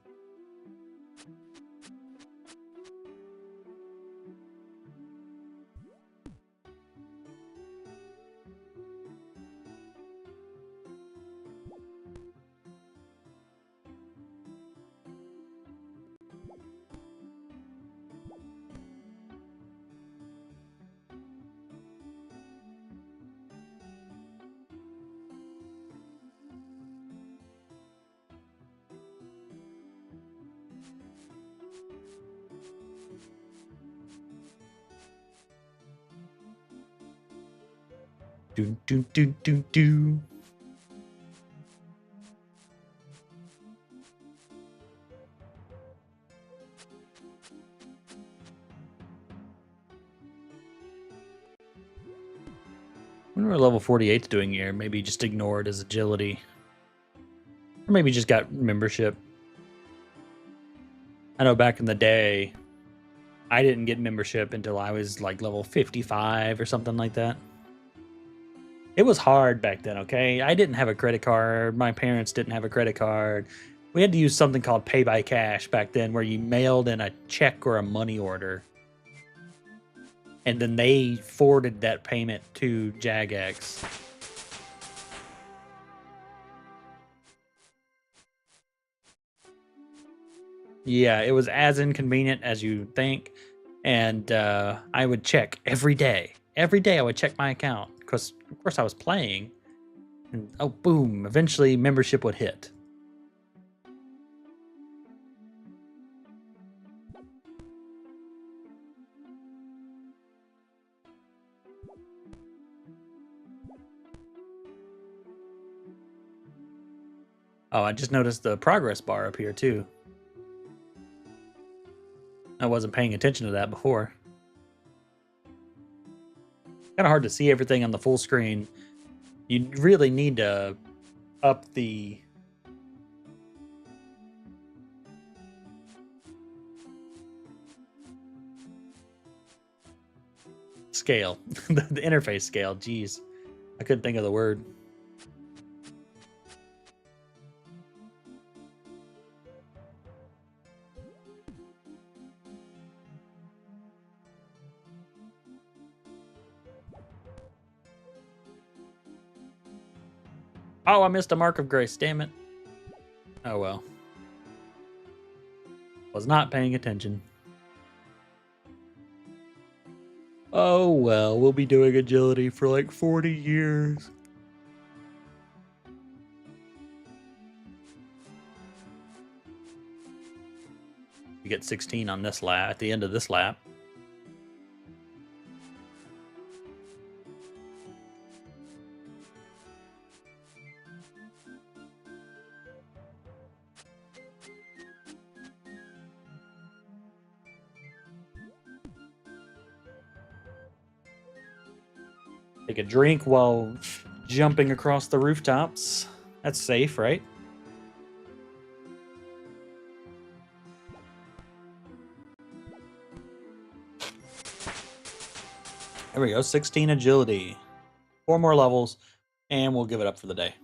Do do do do do. When we're level 48 doing here, maybe just ignore it as agility. Or maybe just got membership. I know back in the day, I didn't get membership until I was like level 55 or something like that. It was hard back then, okay? I didn't have a credit card. My parents didn't have a credit card. We had to use something called pay by cash back then where you mailed in a check or a money order. And then they forwarded that payment to Jagex. Yeah, it was as inconvenient as you think. And I would check every day. Every day I would check my account because, of course, I was playing. And oh, boom, eventually membership would hit. Oh, I just noticed the progress bar up here, too. I wasn't paying attention to that before. Kind of hard to see everything on the full screen. You really need to up the scale, the interface scale. Jeez, I couldn't think of the word. Oh, I missed a mark of grace. Damn it. Oh well. Was not paying attention. Oh well, we'll be doing agility for like 40 years. You get 16 on this lap, at the end of this lap. Take a drink while jumping across the rooftops. That's safe, right? There we go, 16 agility. 4 more levels, and we'll give it up for the day.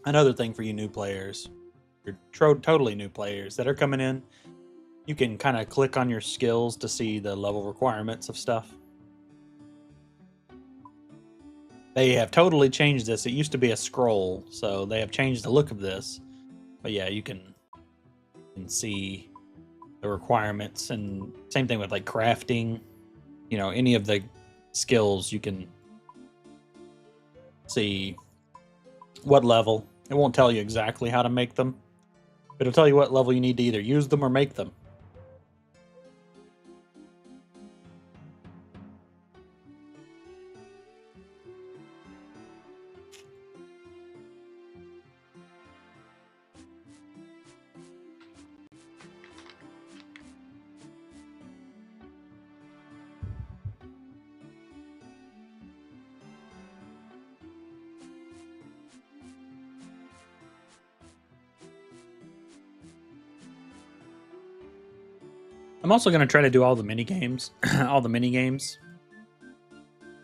Another thing for you new players, you're totally new players that are coming in, you can kind of click on your skills to see the level requirements of stuff. They have totally changed this. It used to be a scroll, so they have changed the look of this. But yeah, you can see the requirements, and same thing with like crafting. You know, any of the skills, you can see what level. It won't tell you exactly how to make them, but it'll tell you what level you need to either use them or make them. I'm also going to try to do all the mini games, all the mini games.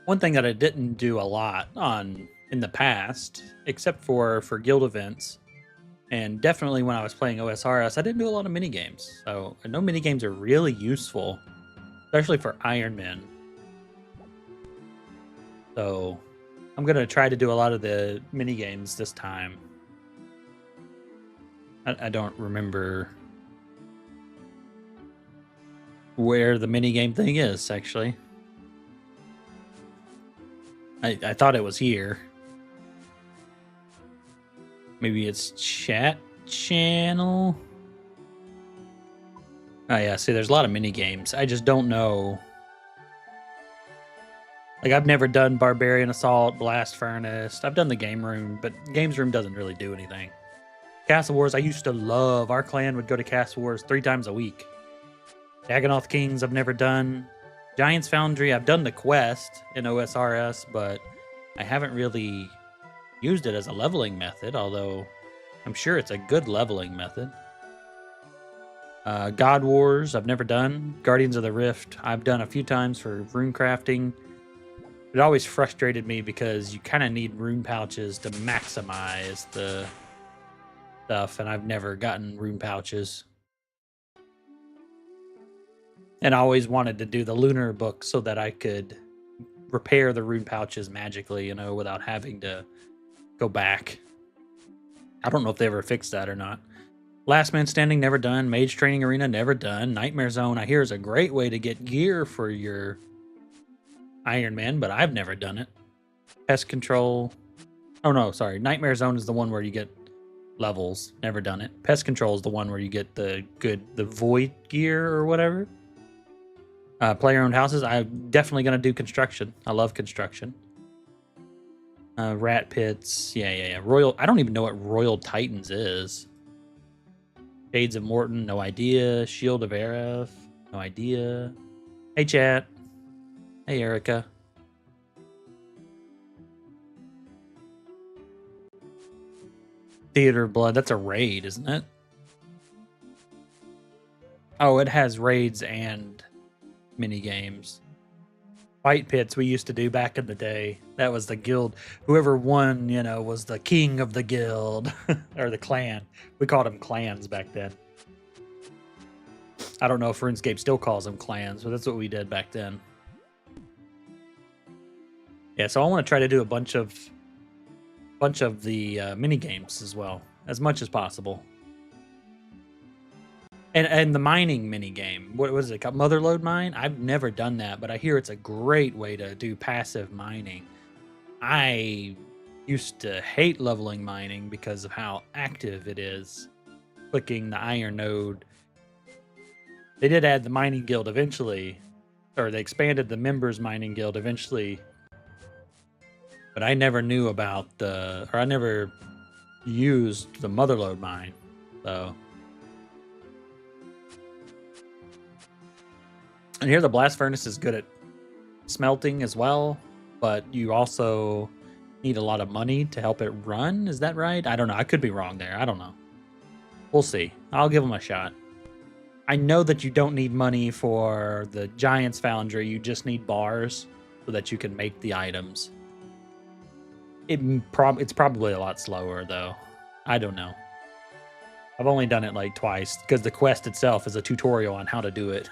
One thing that I didn't do a lot on in the past, except for guild events, and definitely when I was playing OSRS, I didn't do a lot of mini games. So I know mini games are really useful, especially for Ironman. So I'm going to try to do a lot of the mini games this time. I don't remember where the minigame thing is, actually. I thought it was here. Maybe it's chat channel. Oh yeah, see, there's a lot of mini games. I just don't know. Like, I've never done Barbarian Assault, Blast Furnace. I've done the game room, but games room doesn't really do anything. Castle Wars, I used to love. Our clan would go to Castle Wars 3 times a week. Dagonoth Kings, I've never done. Giants Foundry, I've done the quest in OSRS, but I haven't really used it as a leveling method, although I'm sure it's a good leveling method. God Wars, I've never done. Guardians of the Rift, I've done a few times for rune crafting. It always frustrated me because you kind of need rune pouches to maximize the stuff, and I've never gotten rune pouches. And I always wanted to do the lunar book so that I could repair the rune pouches magically, you know, without having to go back. I don't know if they ever fixed that or not. Last Man Standing, never done. Mage Training Arena, never done. Nightmare Zone, I hear, is a great way to get gear for your Iron Man, but I've never done it. Pest Control. Oh, no, sorry. Nightmare Zone is the one where you get levels. Never done it. Pest Control is the one where you get the Void gear or whatever. Player-owned houses, I'm definitely going to do construction. I love construction. Rat Pits. Yeah. Royal. I don't even know what Royal Titans is. Shades of Morton, no idea. Shield of Aerith, no idea. Hey, chat. Hey, Erica. Theater of Blood, that's a raid, isn't it? Oh, it has raids and mini games. Fight pits we used to do back in the day. That was the guild. Whoever won, you know, was the king of the guild or the clan. We called them clans back then. I don't know if RuneScape still calls them clans, but that's what we did back then. Yeah, so I want to try to do a bunch of the mini games as well, as much as possible. And the mining mini game, what was it called? Motherlode Mine? I've never done that, but I hear it's a great way to do passive mining. I used to hate leveling mining because of how active it is. Clicking the iron node. They did add the mining guild eventually, or they expanded the members mining guild eventually. But I never knew about I never used the Motherlode Mine, so. And here the blast furnace is good at smelting as well, but you also need a lot of money to help it run. Is that right? I don't know. I could be wrong there. I don't know. We'll see. I'll give them a shot. I know that you don't need money for the Giants Foundry. You just need bars so that you can make the items. It's probably a lot slower, though. I don't know. I've only done it like twice because the quest itself is a tutorial on how to do it.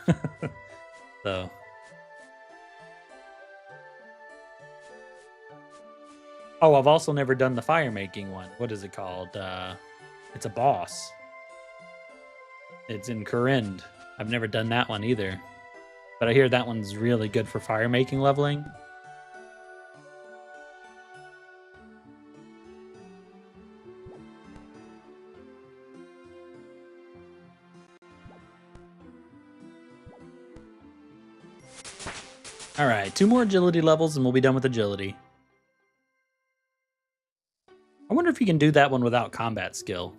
So. Oh, I've also never done the fire making one. What is it called? It's a boss. It's in Corinne. I've never done that one either. But I hear that one's really good for fire making leveling. All right, 2 more agility levels and we'll be done with agility. I wonder if you can do that one without combat skill.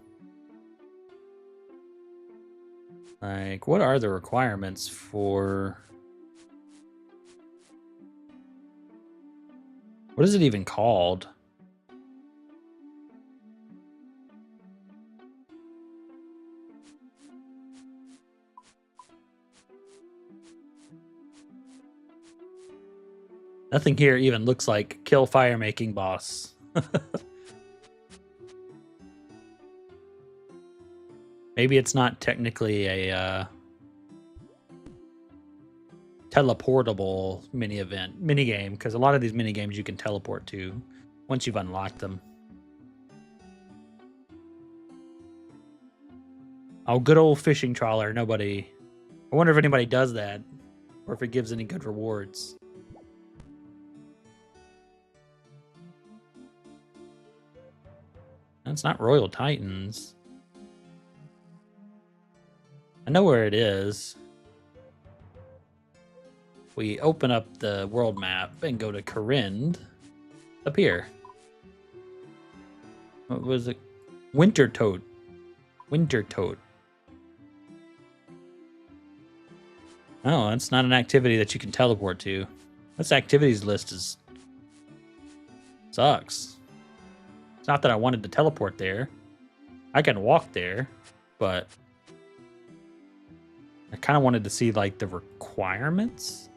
Like, what are the requirements for... What is it even called? Nothing here even looks like kill fire making boss. Maybe it's not technically a teleportable mini game, because a lot of these mini games you can teleport to once you've unlocked them. Oh, good old fishing trawler. Nobody. I wonder if anybody does that, or if it gives any good rewards. That's not Royal Titans. I know where it is. We open up the world map and go to Corinne. Up here. What was it? Winter Toad. Winter Toad. Oh, that's not an activity that you can teleport to. This activities list is... sucks. It's not that I wanted to teleport there. I can walk there, but... I kind of wanted to see, like, the requirements.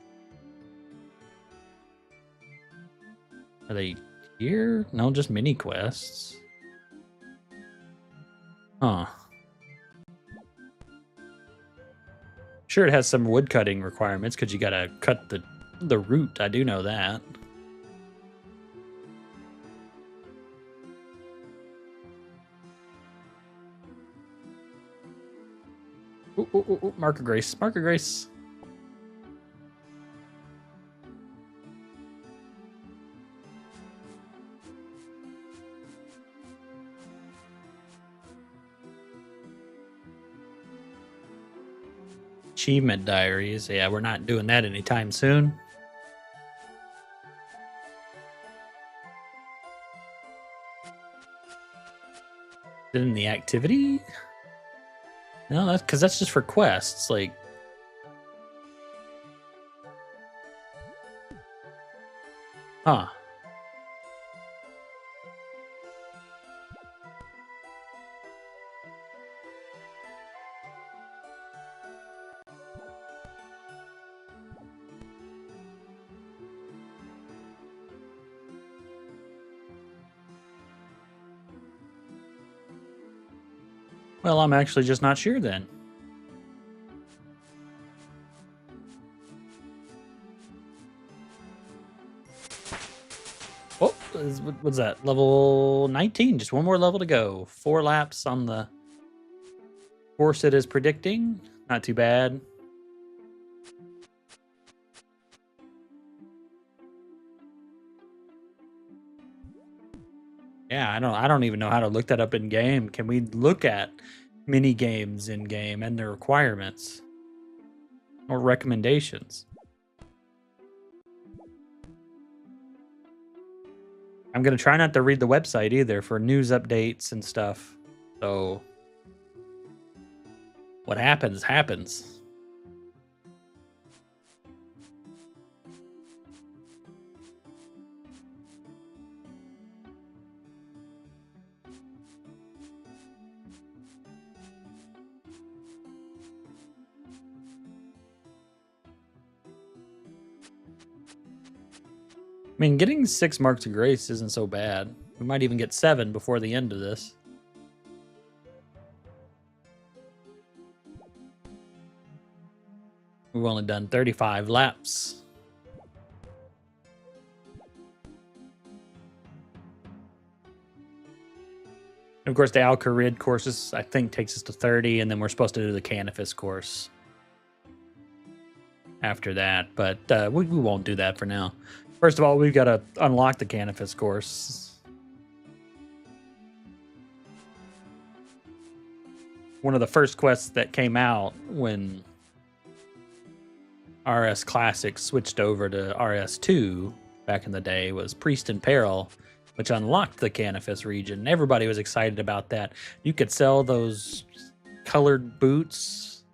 Are they here? No, just mini quests. Huh. Sure, it has some wood cutting requirements because you gotta cut the root. I do know that. Ooh, ooh, ooh, ooh. Mark of Grace. Mark of Grace. Achievement diaries. Yeah, we're not doing that anytime soon. In the activity? No, that's because that's just for quests. Like, huh? Well, I'm actually just not sure then. Oh, what's that? Level 19. Just one more level to go. 4 laps on the course it is predicting. Not too bad. Yeah, I don't even know how to look that up in game. Can we look at mini games in game and their requirements or recommendations? I'm gonna try not to read the website either for news updates and stuff. So what happens happens. I mean, getting 6 marks of grace isn't so bad. We might even get 7 before the end of this. We've only done 35 laps. And of course, the Al-Kharid courses, I think, takes us to 30, and then we're supposed to do the Canifis course after that, but we won't do that for now. First of all, we've got to unlock the Canifis course. One of the first quests that came out when RS Classic switched over to RS2 back in the day was Priest in Peril, which unlocked the Canifis region. Everybody was excited about that. You could sell those colored boots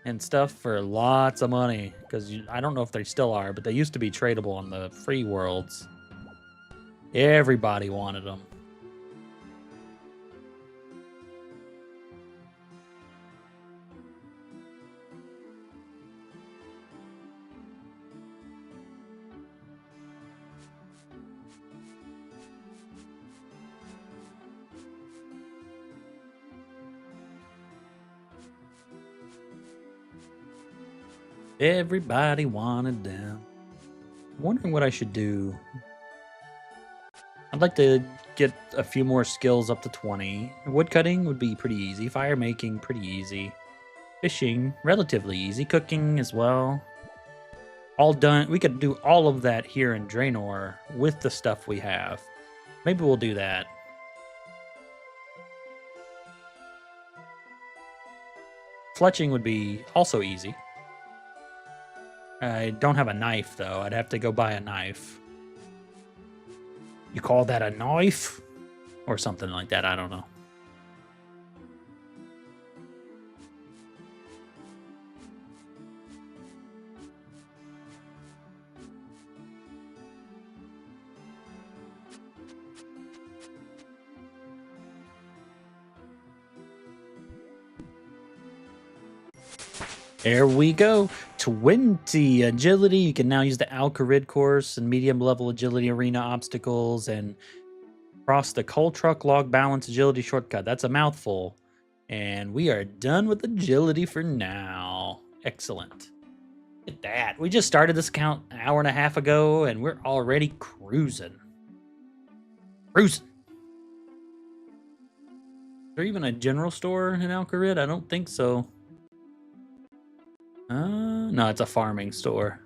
and stuff for lots of money, because I don't know if they still are, but they used to be tradable on the free worlds. Everybody wanted them. Everybody wanted them. I'm wondering what I should do. I'd like to get a few more skills up to 20. Woodcutting would be pretty easy. Fire making, pretty easy. Fishing, relatively easy. Cooking as well. All done. We could do all of that here in Draenor with the stuff we have. Maybe we'll do that. Fletching would be also easy. I don't have a knife, though. I'd have to go buy a knife. You call that a knife? Or something like that. I don't know. There we go. 20 agility. You can now use the Al-Kharid course and medium level agility arena obstacles and cross the coal truck log balance agility shortcut. That's a mouthful. And we are done with agility for now. Excellent. Look at that. We just started this account an hour and a half ago and we're already cruising. Cruising. Is there even a general store in Al-Kharid? I don't think so. No, it's a farming store.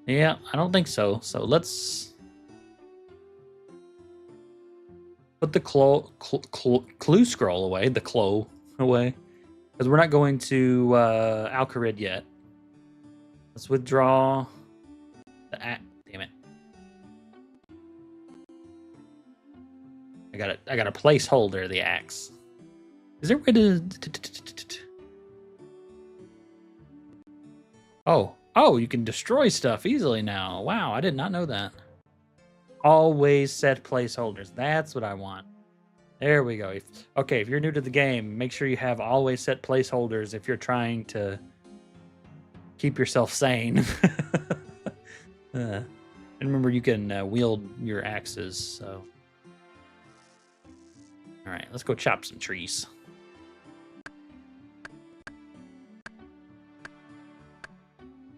Yeah, I don't think so. So let's put the clue scroll away, the clo away, because we're not going to Al-Kharid yet. Let's withdraw the damn it. I got a placeholder of the axe. Is there a way to Oh, you can destroy stuff easily now. Wow, I did not know that. Always set placeholders. That's what I want. There we go. If you're new to the game, make sure you have always set placeholders if you're trying to keep yourself sane. And remember, you can wield your axes. So, all right, let's go chop some trees.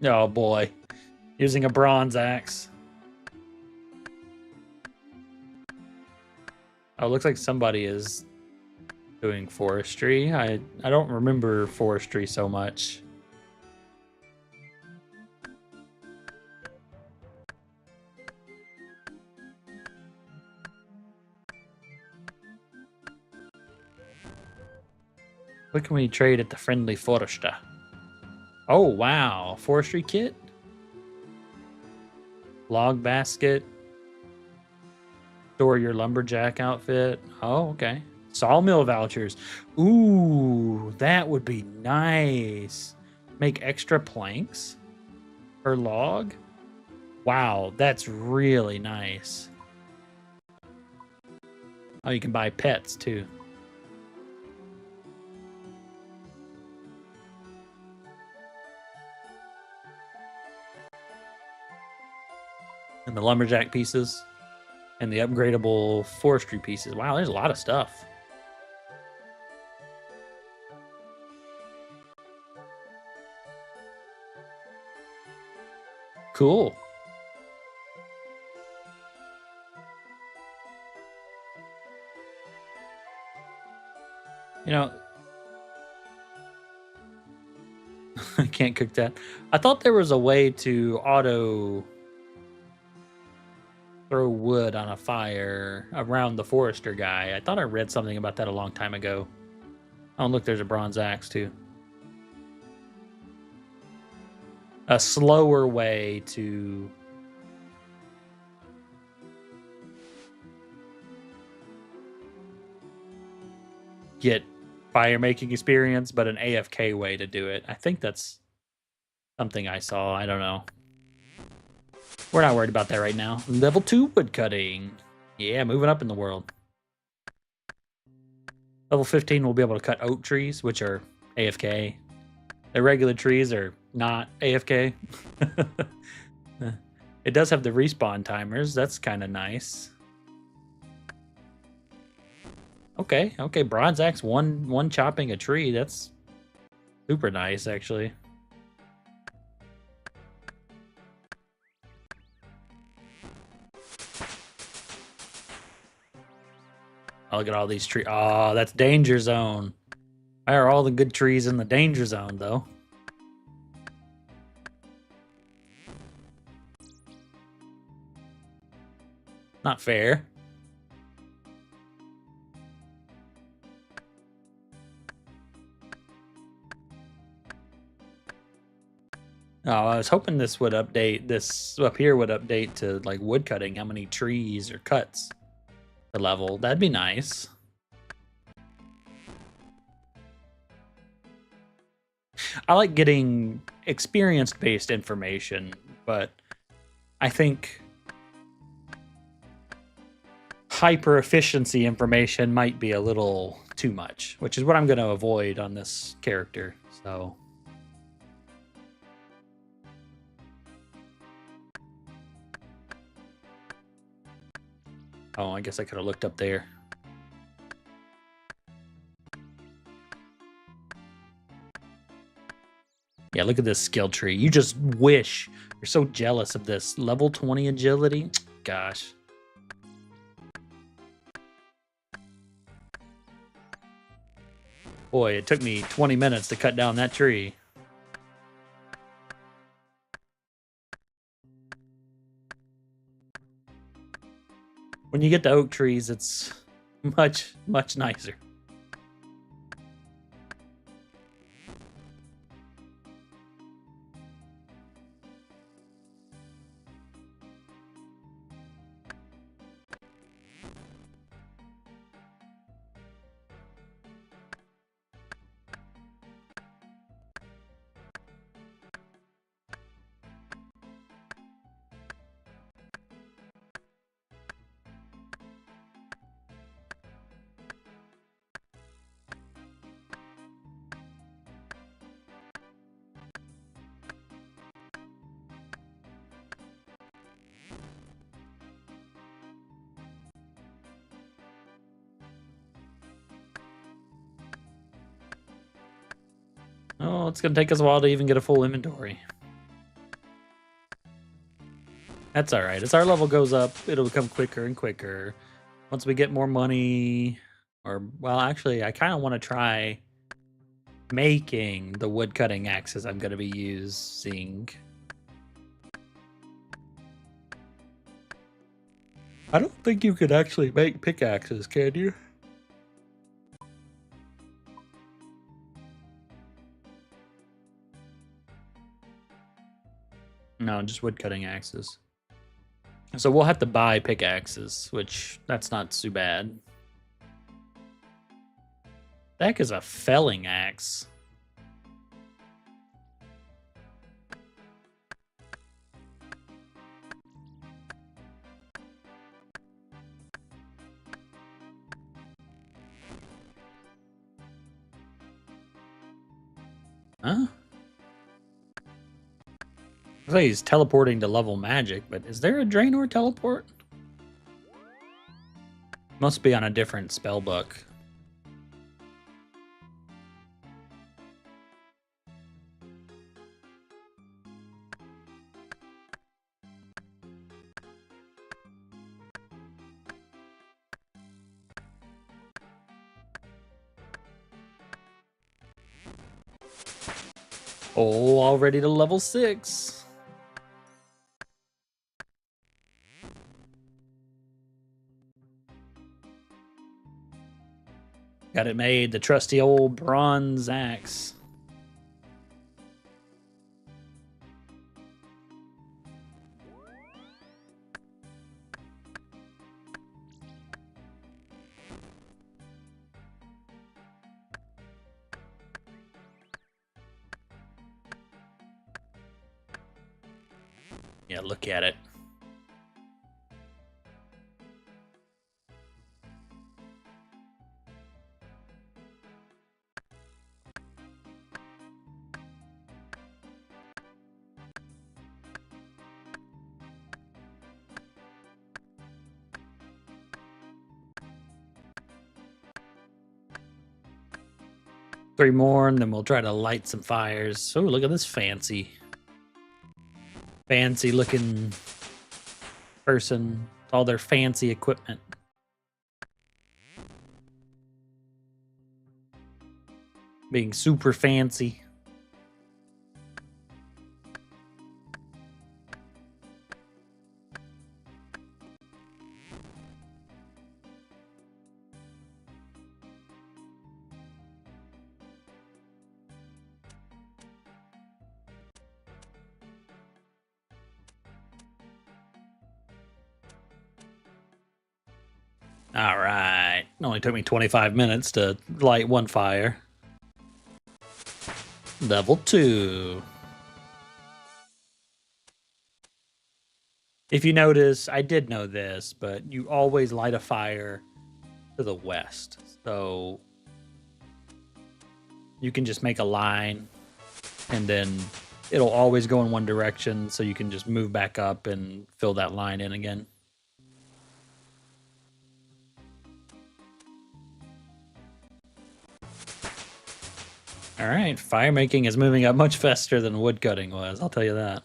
Oh boy, using a bronze axe. Oh, it looks like somebody is doing forestry. I don't remember forestry so much. What can we trade at the friendly forester? Oh, wow. Forestry kit? Log basket? Store your lumberjack outfit? Oh, okay. Sawmill vouchers. Ooh, that would be nice. Make extra planks per log? Wow, that's really nice. Oh, you can buy pets too. And the lumberjack pieces and the upgradable forestry pieces. Wow, there's a lot of stuff. Cool. You know, I can't cook that. I thought there was a way to auto throw wood on a fire around the forester guy. I thought I read something about that a long time ago. Oh, look, there's a bronze axe, too. A slower way to... get fire making experience, but an AFK way to do it. I think that's something I saw. I don't know. We're not worried about that right now. Level 2 woodcutting. Yeah, moving up in the world. Level 15, we'll be able to cut oak trees, which are AFK. The regular trees are not AFK. It does have the respawn timers. That's kind of nice. Okay, bronze axe, one chopping a tree. That's super nice, actually. Oh, look at all these trees. Oh, that's danger zone. Why are all the good trees in the danger zone, though? Not fair. Oh, I was hoping this would update, this up here would update to like wood cutting, how many trees or cuts to level. That'd be nice. I like getting experience-based information, but I think hyper efficiency information might be a little too much, which is what I'm going to avoid on this character. So. Oh, I guess I could have looked up there. Yeah, look at this skill tree. You just wish. You're so jealous of this. Level 20 agility? Gosh. Boy, it took me 20 minutes to cut down that tree. When you get to oak trees, it's much, much nicer. Oh, it's going to take us a while to even get a full inventory. That's all right. As our level goes up, it'll become quicker and quicker. Once we get more money, or, well, actually, I kind of want to try making the wood cutting axes I'm going to be using. I don't think you could actually make pickaxes, can you? No, just wood cutting axes. So we'll have to buy pickaxes, which that's not too bad. The heck is a felling axe? Huh? I thought he's teleporting to level magic, but is there a Draenor teleport? Must be on a different spell book. Oh, already to level 6. Got it made, the trusty old bronze axe. Yeah, look at it. Three more, and then we'll try to light some fires. Oh, look at this fancy looking person. All their fancy equipment. Being super fancy. All right. It only took me 25 minutes to light one fire. Level 2. If you notice, I did know this, but you always light a fire to the west. So you can just make a line and then it'll always go in one direction, so you can just move back up and fill that line in again. All right, fire making is moving up much faster than wood cutting was, I'll tell you that.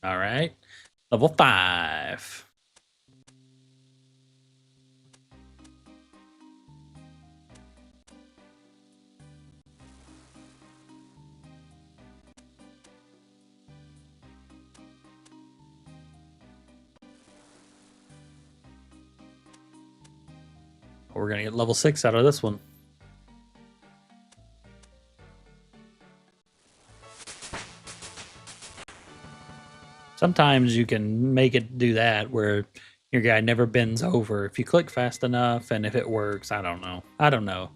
All right, level 5. We're gonna get level 6 out of this one. Sometimes you can make it do that where your guy never bends over if you click fast enough, and if it works, I don't know.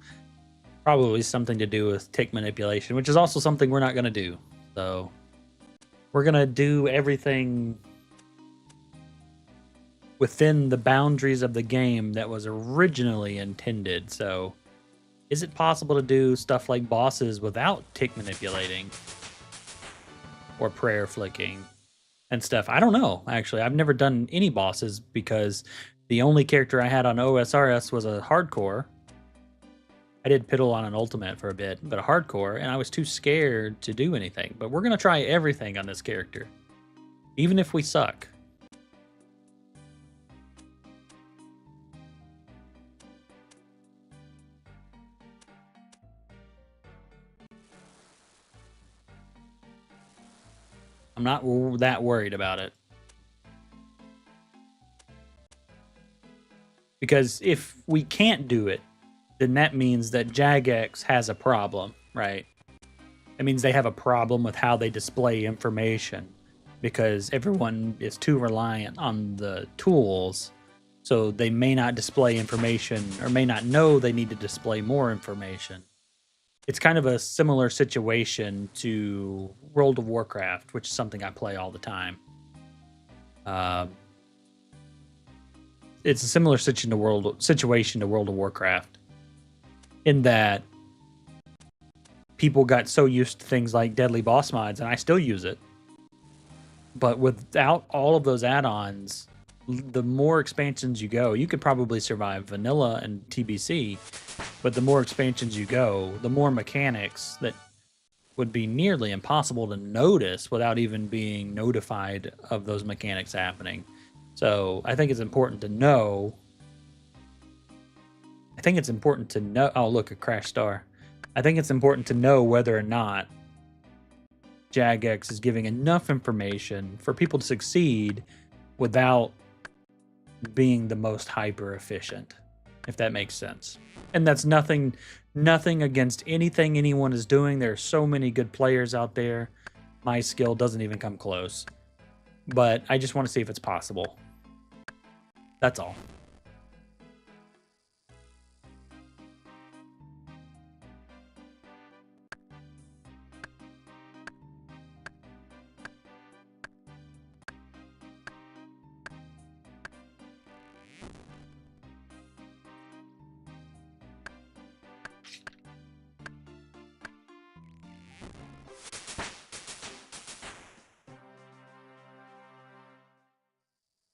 Probably something to do with tick manipulation, which is also something we're not going to do. So we're going to do everything within the boundaries of the game that was originally intended. So is it possible to do stuff like bosses without tick manipulating or prayer flicking and stuff? I don't know, actually. I've never done any bosses because the only character I had on OSRS was a hardcore. I did piddle on an ultimate for a bit, but a hardcore, and I was too scared to do anything. But we're going to try everything on this character, even if we suck. I'm not that worried about it. Because if we can't do it, then that means that Jagex has a problem, right? It means they have a problem with how they display information because everyone is too reliant on the tools, so they may not display information or may not know they need to display more information. It's kind of a similar situation to World of Warcraft, which is something I play all the time. It's a similar situation to World of Warcraft, in that people got so used to things like deadly boss mods, and I still use it. But without all of those add-ons, the more expansions you go, you could probably survive vanilla and TBC, But the more expansions you go, the more mechanics that would be nearly impossible to notice without even being notified of those mechanics happening. So I think it's important to know. Oh, look, a crash star. I think it's important to know whether or not Jagex is giving enough information for people to succeed without being the most hyper efficient, if that makes sense. And that's nothing against anything anyone is doing. There are so many good players out there. My skill doesn't even come close. But I just want to see if it's possible. That's all.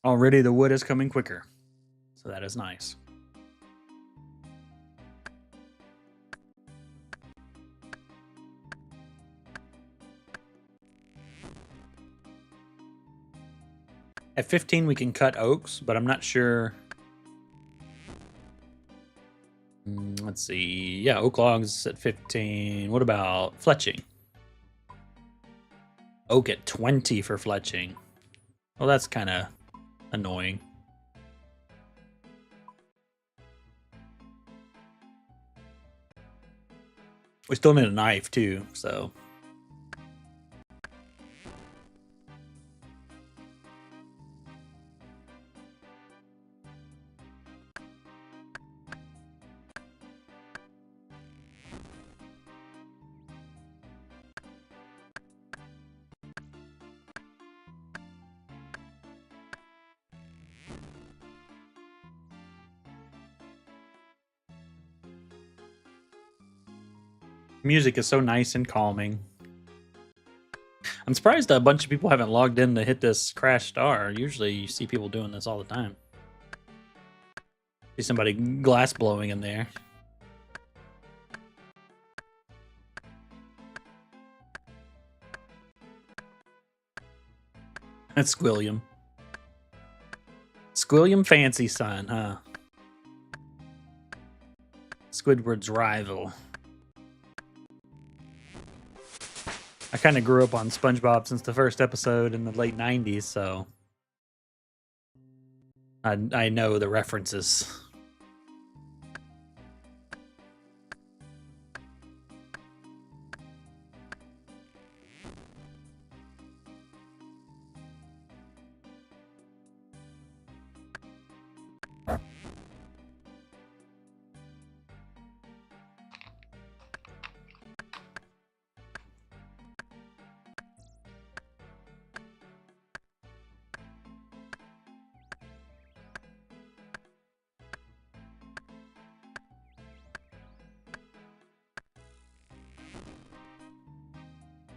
Already the wood is coming quicker. So that is nice. At 15 we can cut oaks, but I'm not sure. Let's see. Yeah, oak logs at 15. What about fletching? Oak at 20 for fletching. Well, that's kind of annoying. We still need a knife too, so. Music is so nice and calming. I'm surprised a bunch of people haven't logged in to hit this crash star. Usually you see people doing this all the time. See somebody glass blowing in there. That's Squilliam. Squilliam Fancy Son, huh? Squidward's rival. I kind of grew up on SpongeBob since the first episode in the late 90s, so I know the references.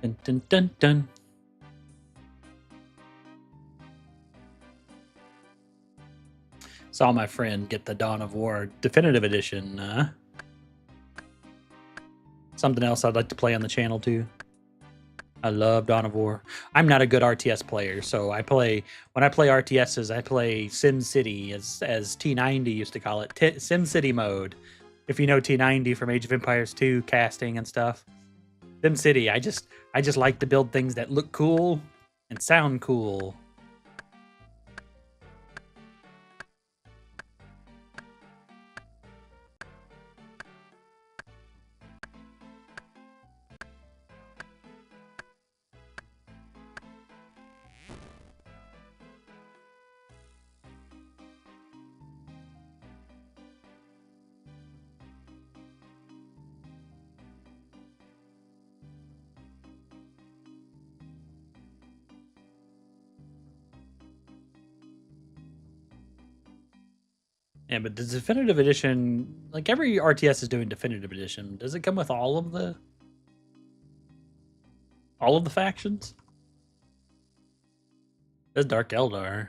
Dun, dun, dun, dun. Saw my friend get the Dawn of War Definitive Edition. Something else I'd like to play on the channel too. I love Dawn of War. I'm not a good RTS player, so when I play RTSs, I play Sim City, as T90 used to call it, Sim City mode. If you know T90 from Age of Empires 2 casting and stuff. Sim City, I just like to build things that look cool and sound cool. Yeah, but the Definitive Edition, like every RTS is doing Definitive Edition. Does it come with all of the factions? There's Dark Eldar.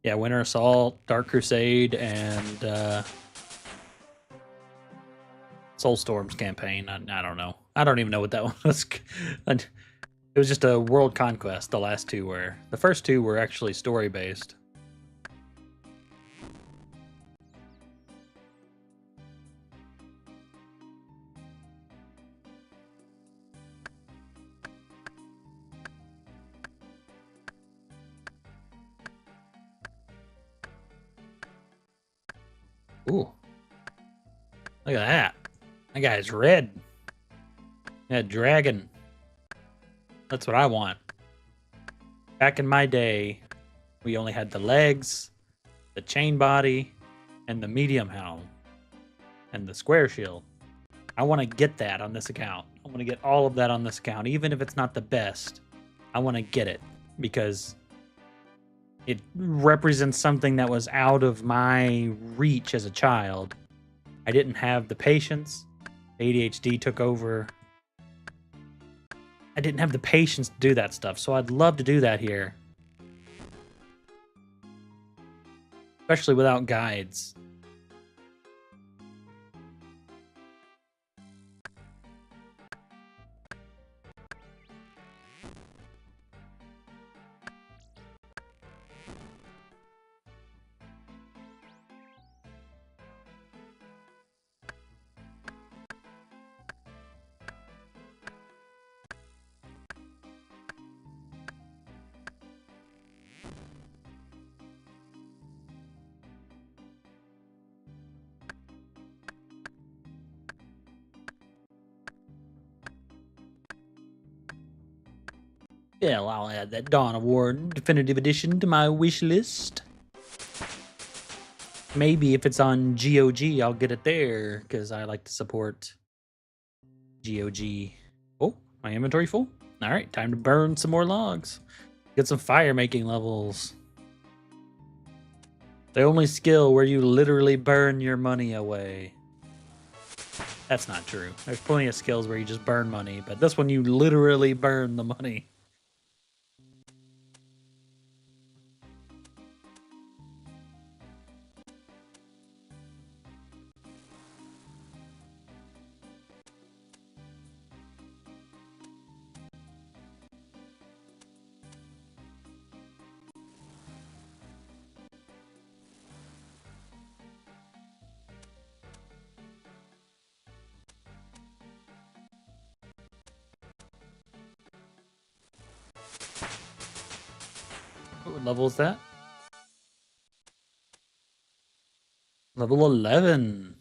Yeah, Winter Assault, Dark Crusade, and Soulstorm's campaign. I don't know. I don't even know what that one was. It was just a world conquest. The last two were. The first two were actually story based. Ooh. Look at that. That guy's red. That dragon. That's what I want. Back in my day, we only had the legs, the chain body, and the medium helm, and the square shield. I want to get that on this account. I want to get all of that on this account, even if it's not the best. I want to get it because it represents something that was out of my reach as a child. I didn't have the patience. ADHD took over. I didn't have the patience to do that stuff, so I'd love to do that here. Especially without guides. Yeah, well, I'll add that Dawn of War Definitive Edition to my wish list. Maybe if it's on GOG, I'll get it there, because I like to support GOG. Oh, my inventory full? Alright, time to burn some more logs. Get some fire making levels. The only skill where you literally burn your money away. That's not true. There's plenty of skills where you just burn money, but this one you literally burn the money. What level is that? Level 11.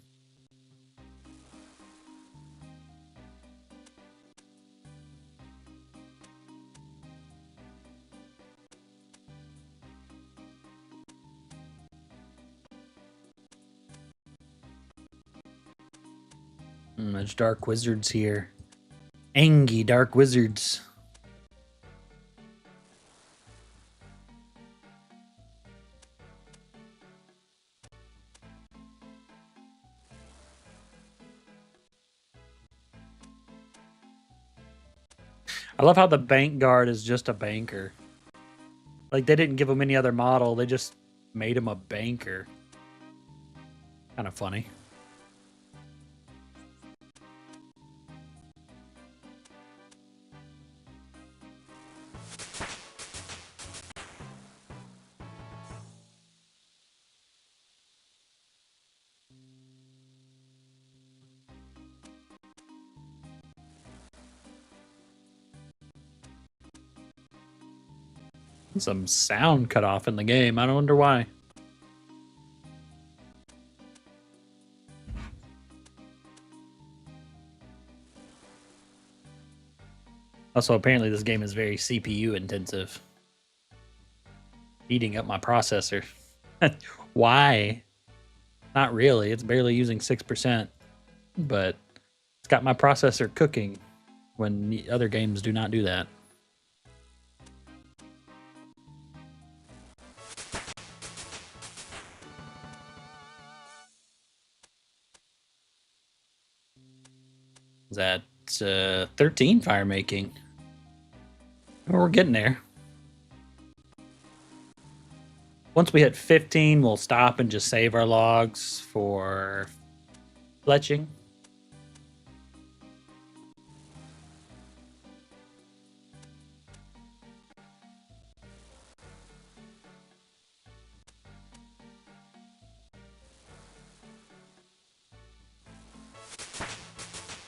There's dark wizards here. Angie dark wizards. I love how the bank guard is just a banker. Like, they didn't give him any other model. They just made him a banker. Kind of funny. Some sound cut off in the game. I don't wonder why. Also, apparently this game is very CPU intensive. Eating up my processor. Why? Not really. It's barely using 6%. But it's got my processor cooking when the other games do not do that. Is that 13 fire making? Well, we're getting there. Once we hit 15, we'll stop and just save our logs for fletching.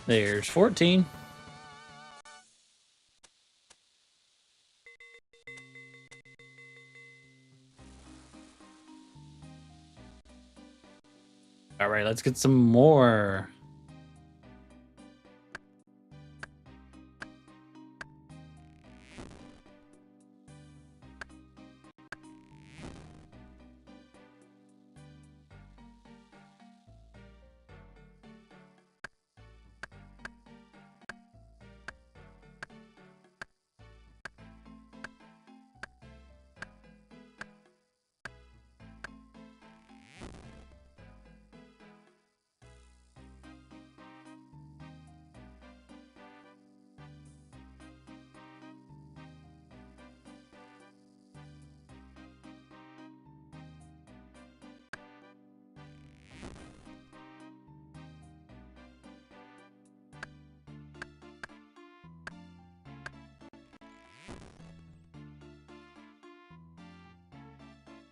There's 14. All right, let's get some more.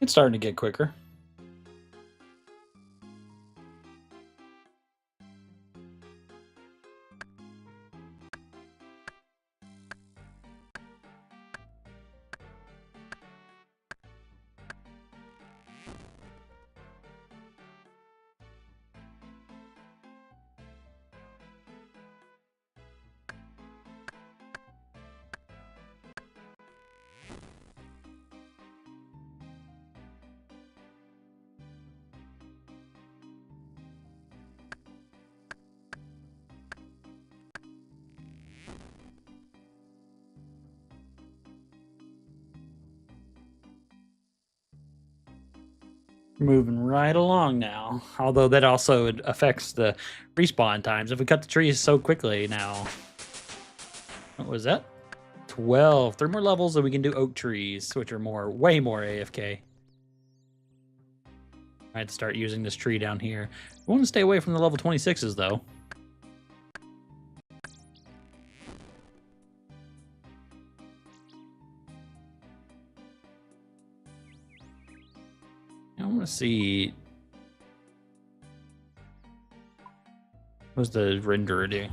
It's starting to get quicker. Moving right along now. Although that also affects the respawn times. If we cut the trees so quickly now. What was that? 12. 3 more levels and we can do oak trees, which are way more AFK. I had to start using this tree down here. We want to stay away from the level 26s though. I want to see. What's the renderer do?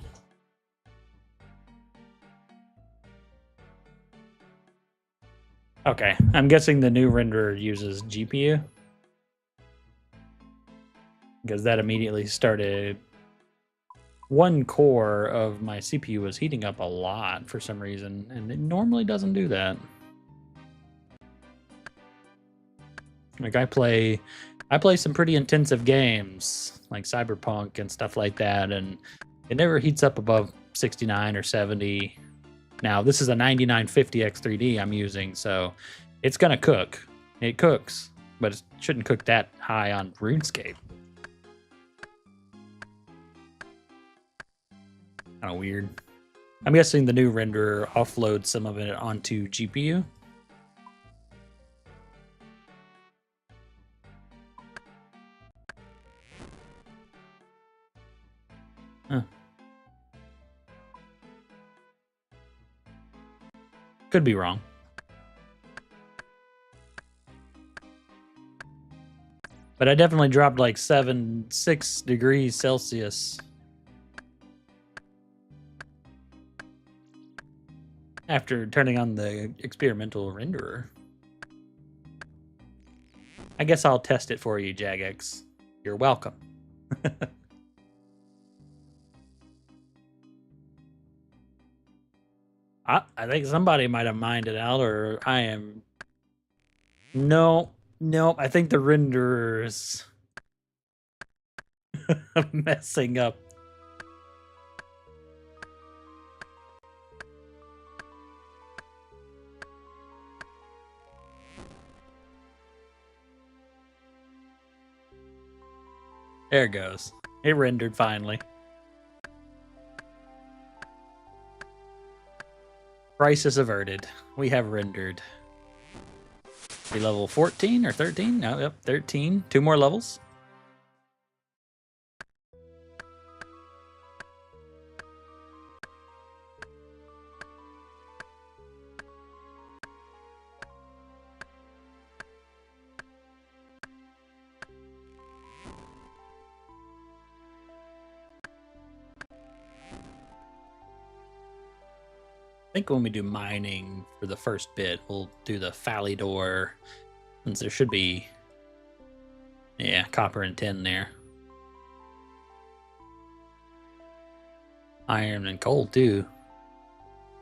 Okay, I'm guessing the new renderer uses GPU. Because that immediately started. One core of my CPU was heating up a lot for some reason, and it normally doesn't do that. Like I play some pretty intensive games like Cyberpunk and stuff like that, and it never heats up above 69 or 70. Now this is a 9950 X3D I'm using, so it's gonna cook. It cooks, but it shouldn't cook that high on RuneScape. Kind of weird. I'm guessing the new renderer offloads some of it onto GPU. Huh. Could be wrong. But I definitely dropped like 6 degrees Celsius after turning on the experimental renderer. I guess I'll test it for you, Jagex. You're welcome. I think somebody might have mined it out, or I am. No, I think the renderer's messing up. There it goes. It rendered finally. Crisis averted. We have rendered. Be level 14 or 13? No, yep, 13. 2 more levels. think when we do mining for the first bit, we'll do the Fally door, since there should be, yeah, copper and tin there. Iron and gold too.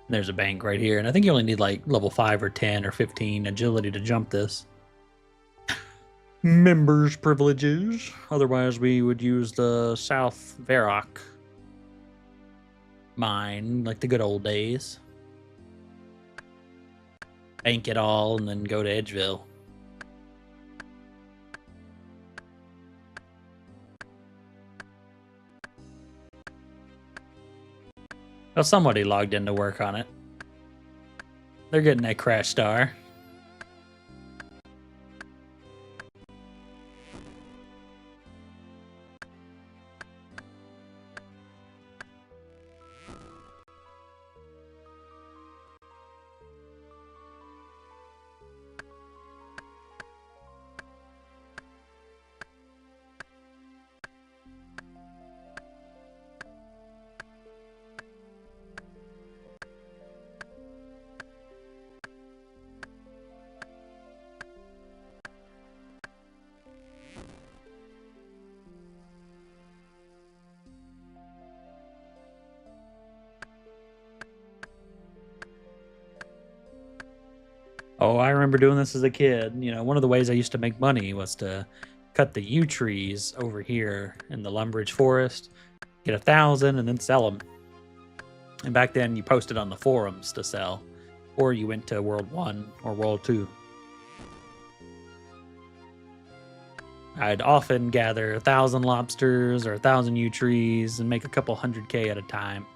There's a bank right here, and I think you only need like level 5 or 10 or 15 agility to jump this. Members privileges. Otherwise, we would use the South Varrock mine, like the good old days. Bank it all and then go to Edgeville. Well, somebody logged in to work on it. They're getting that crash star. Oh, I remember doing this as a kid. You know, one of the ways I used to make money was to cut the yew trees over here in the Lumbridge Forest, get 1,000 and then sell them. And back then you posted on the forums to sell, or you went to World 1 or World 2. I'd often gather 1,000 lobsters or 1,000 yew trees and make a couple 100K at a time.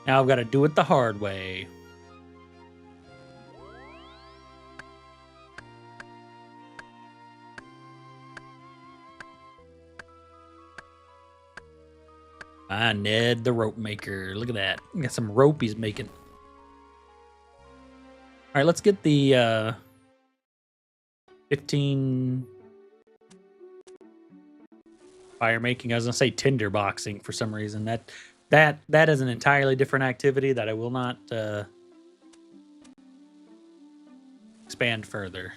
Now I've got to do it the hard way. Ah, Ned the rope maker. Look at that. Got some rope he's making. All right, let's get the 15 fire making. I was gonna say tinder boxing for some reason. That is an entirely different activity that I will not expand further.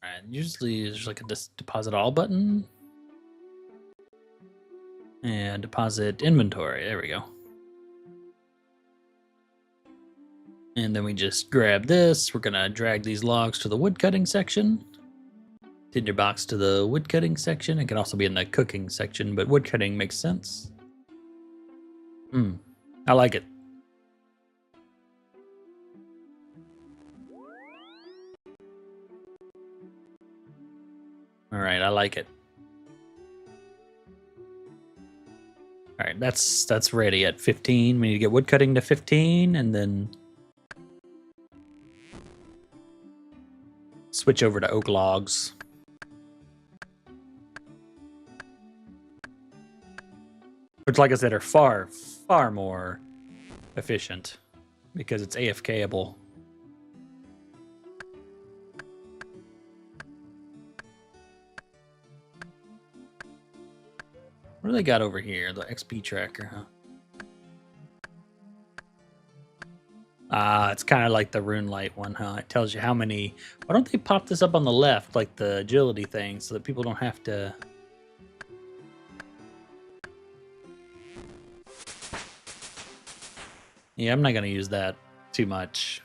Alright, usually there's like a deposit all button. And deposit inventory. There we go. And then we just grab this. We're going to drag these logs to the wood cutting section. Tinderbox to the wood cutting section. It can also be in the cooking section, but wood cutting makes sense. I like it. All right, I like it. All right, that's ready at 15. We need to get wood cutting to 15 and then switch over to oak logs. Which, like I said, are far, far more efficient because it's AFK-able. What do they got over here? The XP tracker, huh? Ah, it's kind of like the Runelight one, huh? It tells you how many... Why don't they pop this up on the left, like the agility thing, so that people don't have to... Yeah, I'm not going to use that too much.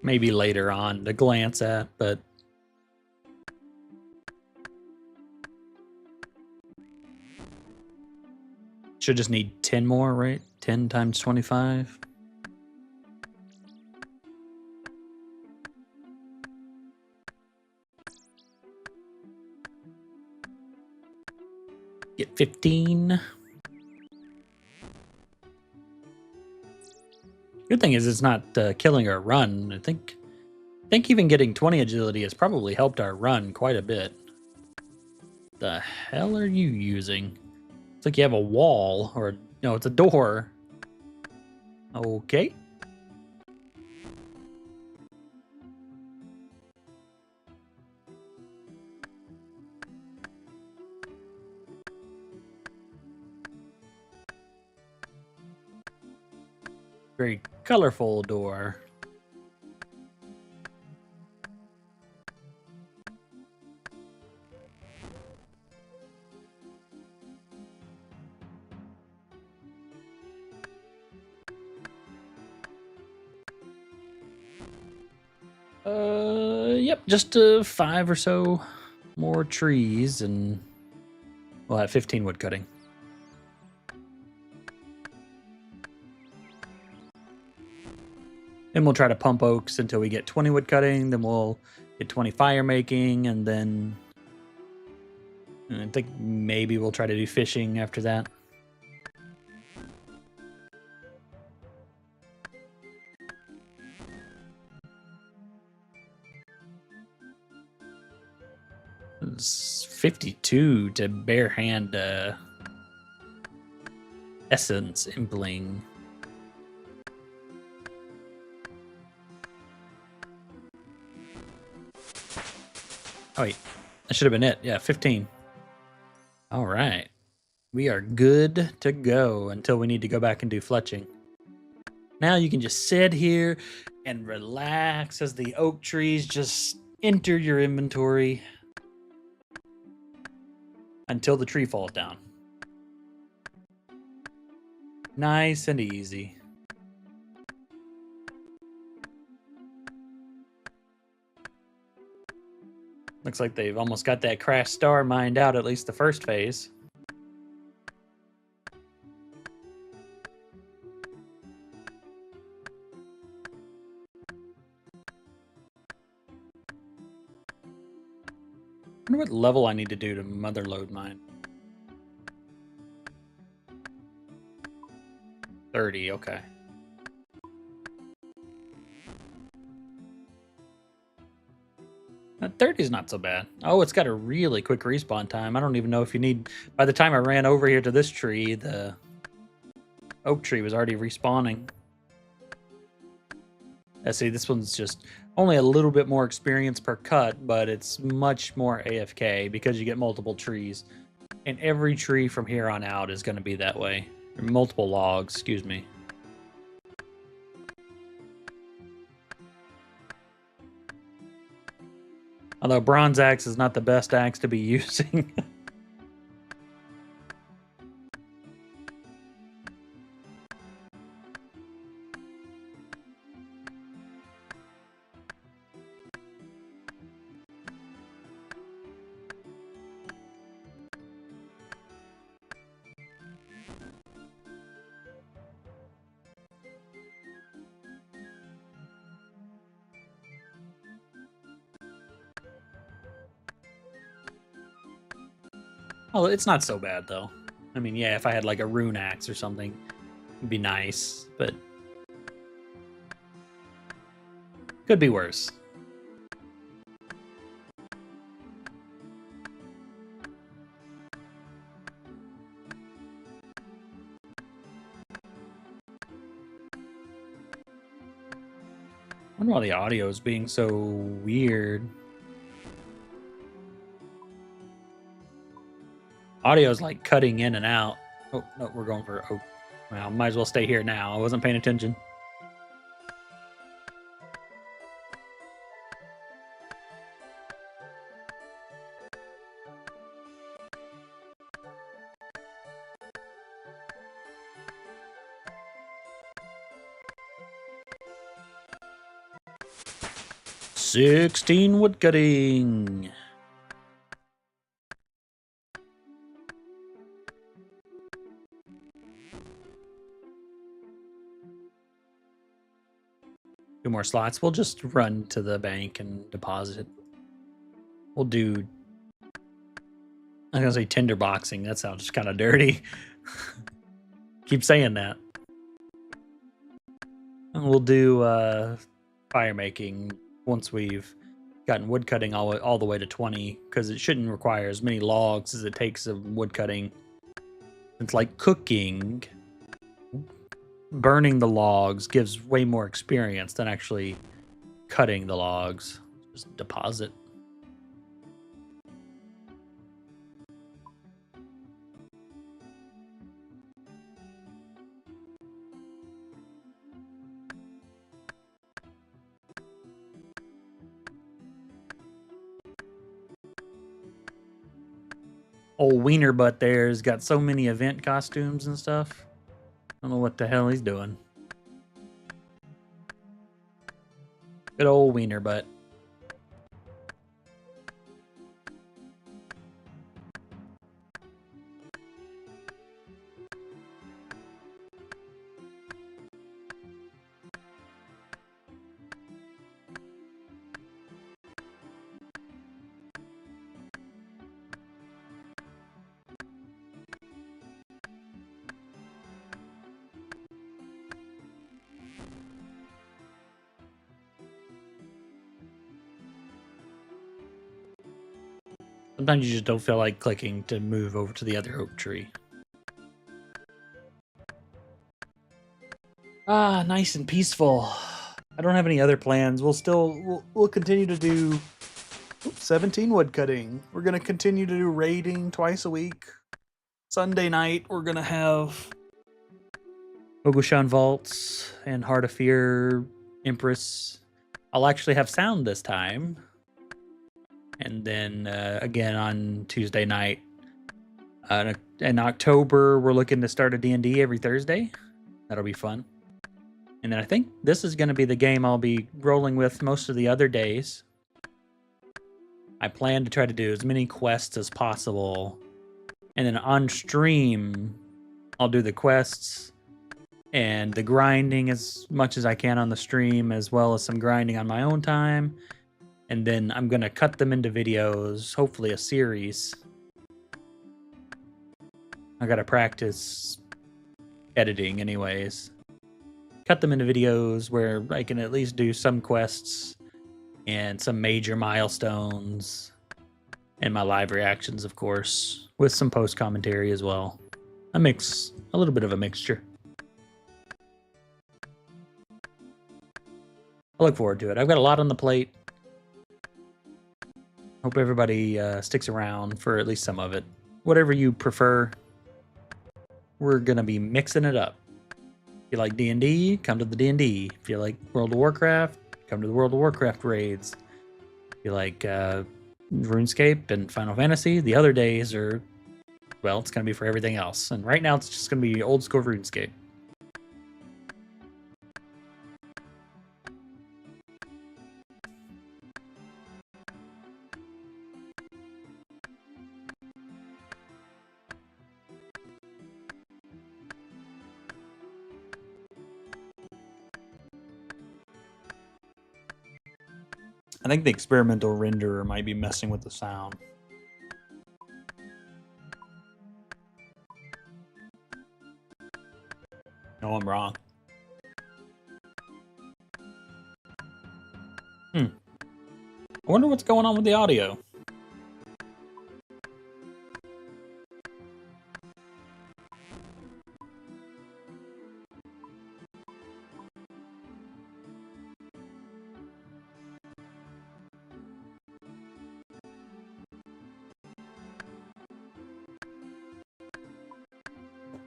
Maybe later on to glance at, but... Should just need 10 more, right? 10 times 25. Get 15. Good thing is it's not killing our run. I think I think even getting 20 agility has probably helped our run quite a bit. The hell are you using? It's like you have a wall, or no, it's a door. Okay. Very colorful door. Yep, just 5 or so more trees, and we'll have 15 wood cutting. Then we'll try to pump oaks until we get 20 wood cutting, then we'll get 20 fire making, and then I think maybe we'll try to do fishing after that. It's 52 to bare hand essence impling. Oh wait, that should have been it. Yeah, 15. All right. We are good to go until we need to go back and do fletching. Now you can just sit here and relax as the oak trees just enter your inventory until the tree falls down. Nice and easy. Looks like they've almost got that crash star mined out, at least the first phase. I wonder what level I need to do to motherload mine. 30, okay. 30 is not so bad. Oh, it's got a really quick respawn time. I don't even know if you need... By the time I ran over here to this tree, the oak tree was already respawning. See, this one's just only a little bit more experience per cut, but it's much more AFK because you get multiple trees. And every tree from here on out is going to be that way. Or multiple logs, excuse me. Although bronze axe is not the best axe to be using. Oh, it's not so bad, though. I mean, yeah, if I had like a rune axe or something, it'd be nice, but could be worse. I wonder why the audio is being so weird. Audio's like cutting in and out. Oh, no, we're going for... Oh, well, might as well stay here now. I wasn't paying attention. "16 wood cutting." Two more slots. We'll just run to the bank and deposit. We'll do... I was gonna say tinderboxing. That sounds kind of dirty. Keep saying that. And we'll do fire making once we've gotten wood cutting all the way to 20, because it shouldn't require as many logs as it takes of wood cutting. It's like cooking. Burning the logs gives way more experience than actually cutting the logs. Just deposit. Old wiener butt there's got so many event costumes and stuff. I don't know what the hell he's doing. Good old wiener butt. Sometimes you just don't feel like clicking to move over to the other oak tree. Ah, nice and peaceful. I don't have any other plans. We'll continue to do 17 wood cutting. We're gonna continue to do raiding twice a week. Sunday night we're gonna have Ogushan Vaults and Heart of Fear Empress. I'll actually have sound this time. And then again on Tuesday night. In October, we're looking to start a D&D every Thursday. That'll be fun. And then I think this is going to be the game I'll be rolling with most of the other days. I plan to try to do as many quests as possible. And then on stream, I'll do the quests and the grinding as much as I can on the stream, as well as some grinding on my own time. And then I'm going to cut them into videos, hopefully a series. I got to practice editing anyways. Cut them into videos where I can at least do some quests and some major milestones and my live reactions, of course, with some post commentary as well. A little bit of a mixture. I look forward to it. I've got a lot on the plate. Hope everybody sticks around for at least some of it. Whatever you prefer, we're going to be mixing it up. If you like D&D, come to the D&D. If you like World of Warcraft, come to the World of Warcraft raids. If you like RuneScape and Final Fantasy, the other days are, well, it's going to be for everything else. And right now, it's just going to be old school RuneScape. I think the experimental renderer might be messing with the sound. No, I'm wrong. I wonder what's going on with the audio.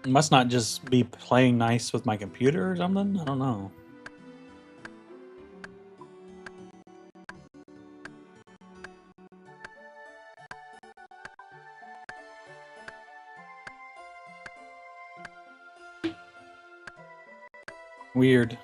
It must not just be playing nice with my computer or something. I don't know. Weird.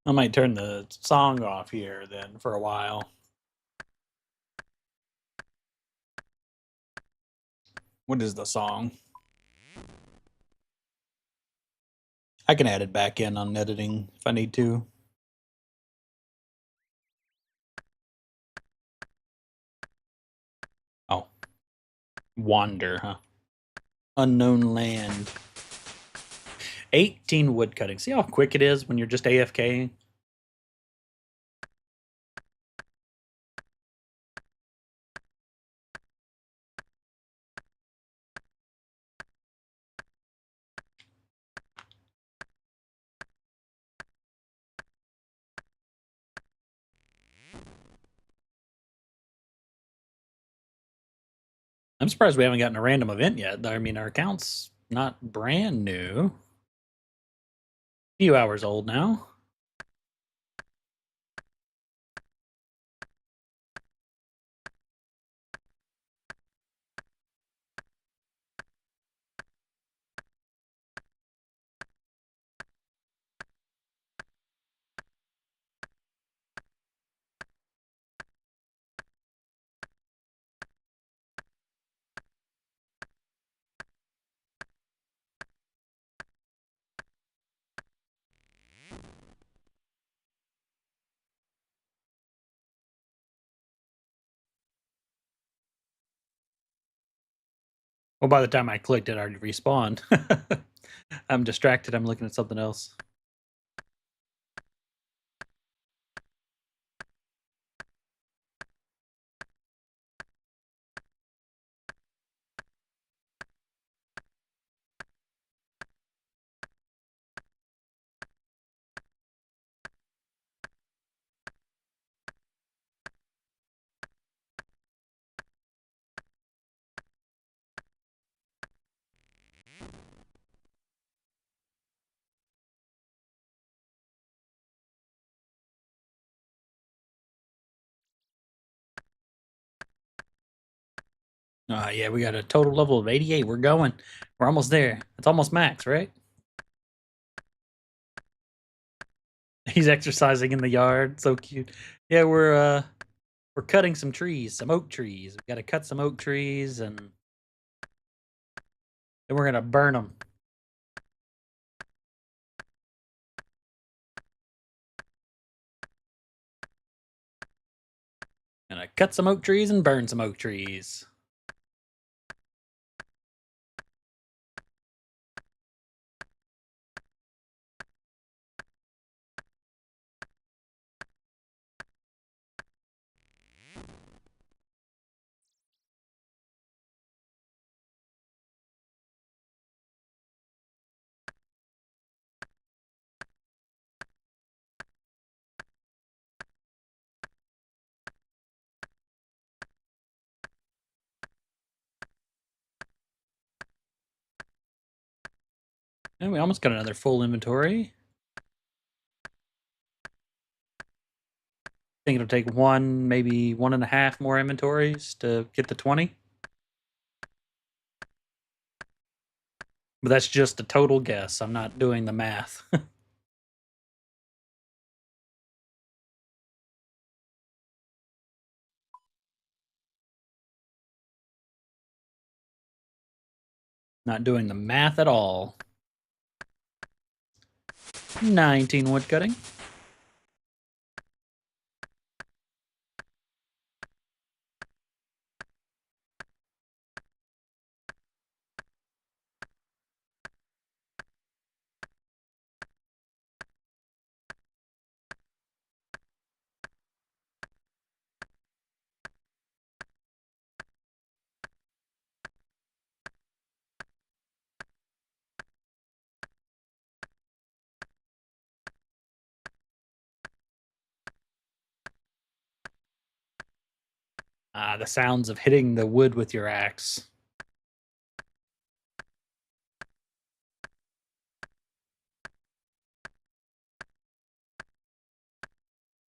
I might turn the song off here then for a while. What is the song? I can add it back in on editing if I need to. Wander, huh? Unknown land. 18 wood cutting. See how quick it is when you're just AFK? I'm surprised we haven't gotten a random event yet. I mean, our account's not brand new. A few hours old now. Well, by the time I clicked it, I already respawned. I'm distracted. I'm looking at something else. Yeah, we got a total level of 88. We're going. We're almost there. It's almost max, right? He's exercising in the yard. So cute. Yeah, we're cutting some trees, some oak trees. We got to cut some oak trees, and then we're gonna burn them. Gonna cut some oak trees and burn some oak trees. And we almost got another full inventory. I think it'll take one, maybe 1.5 more inventories to get to 20. But that's just a total guess. I'm not doing the math. Not doing the math at all. 19 wood cutting. The sounds of hitting the wood with your axe.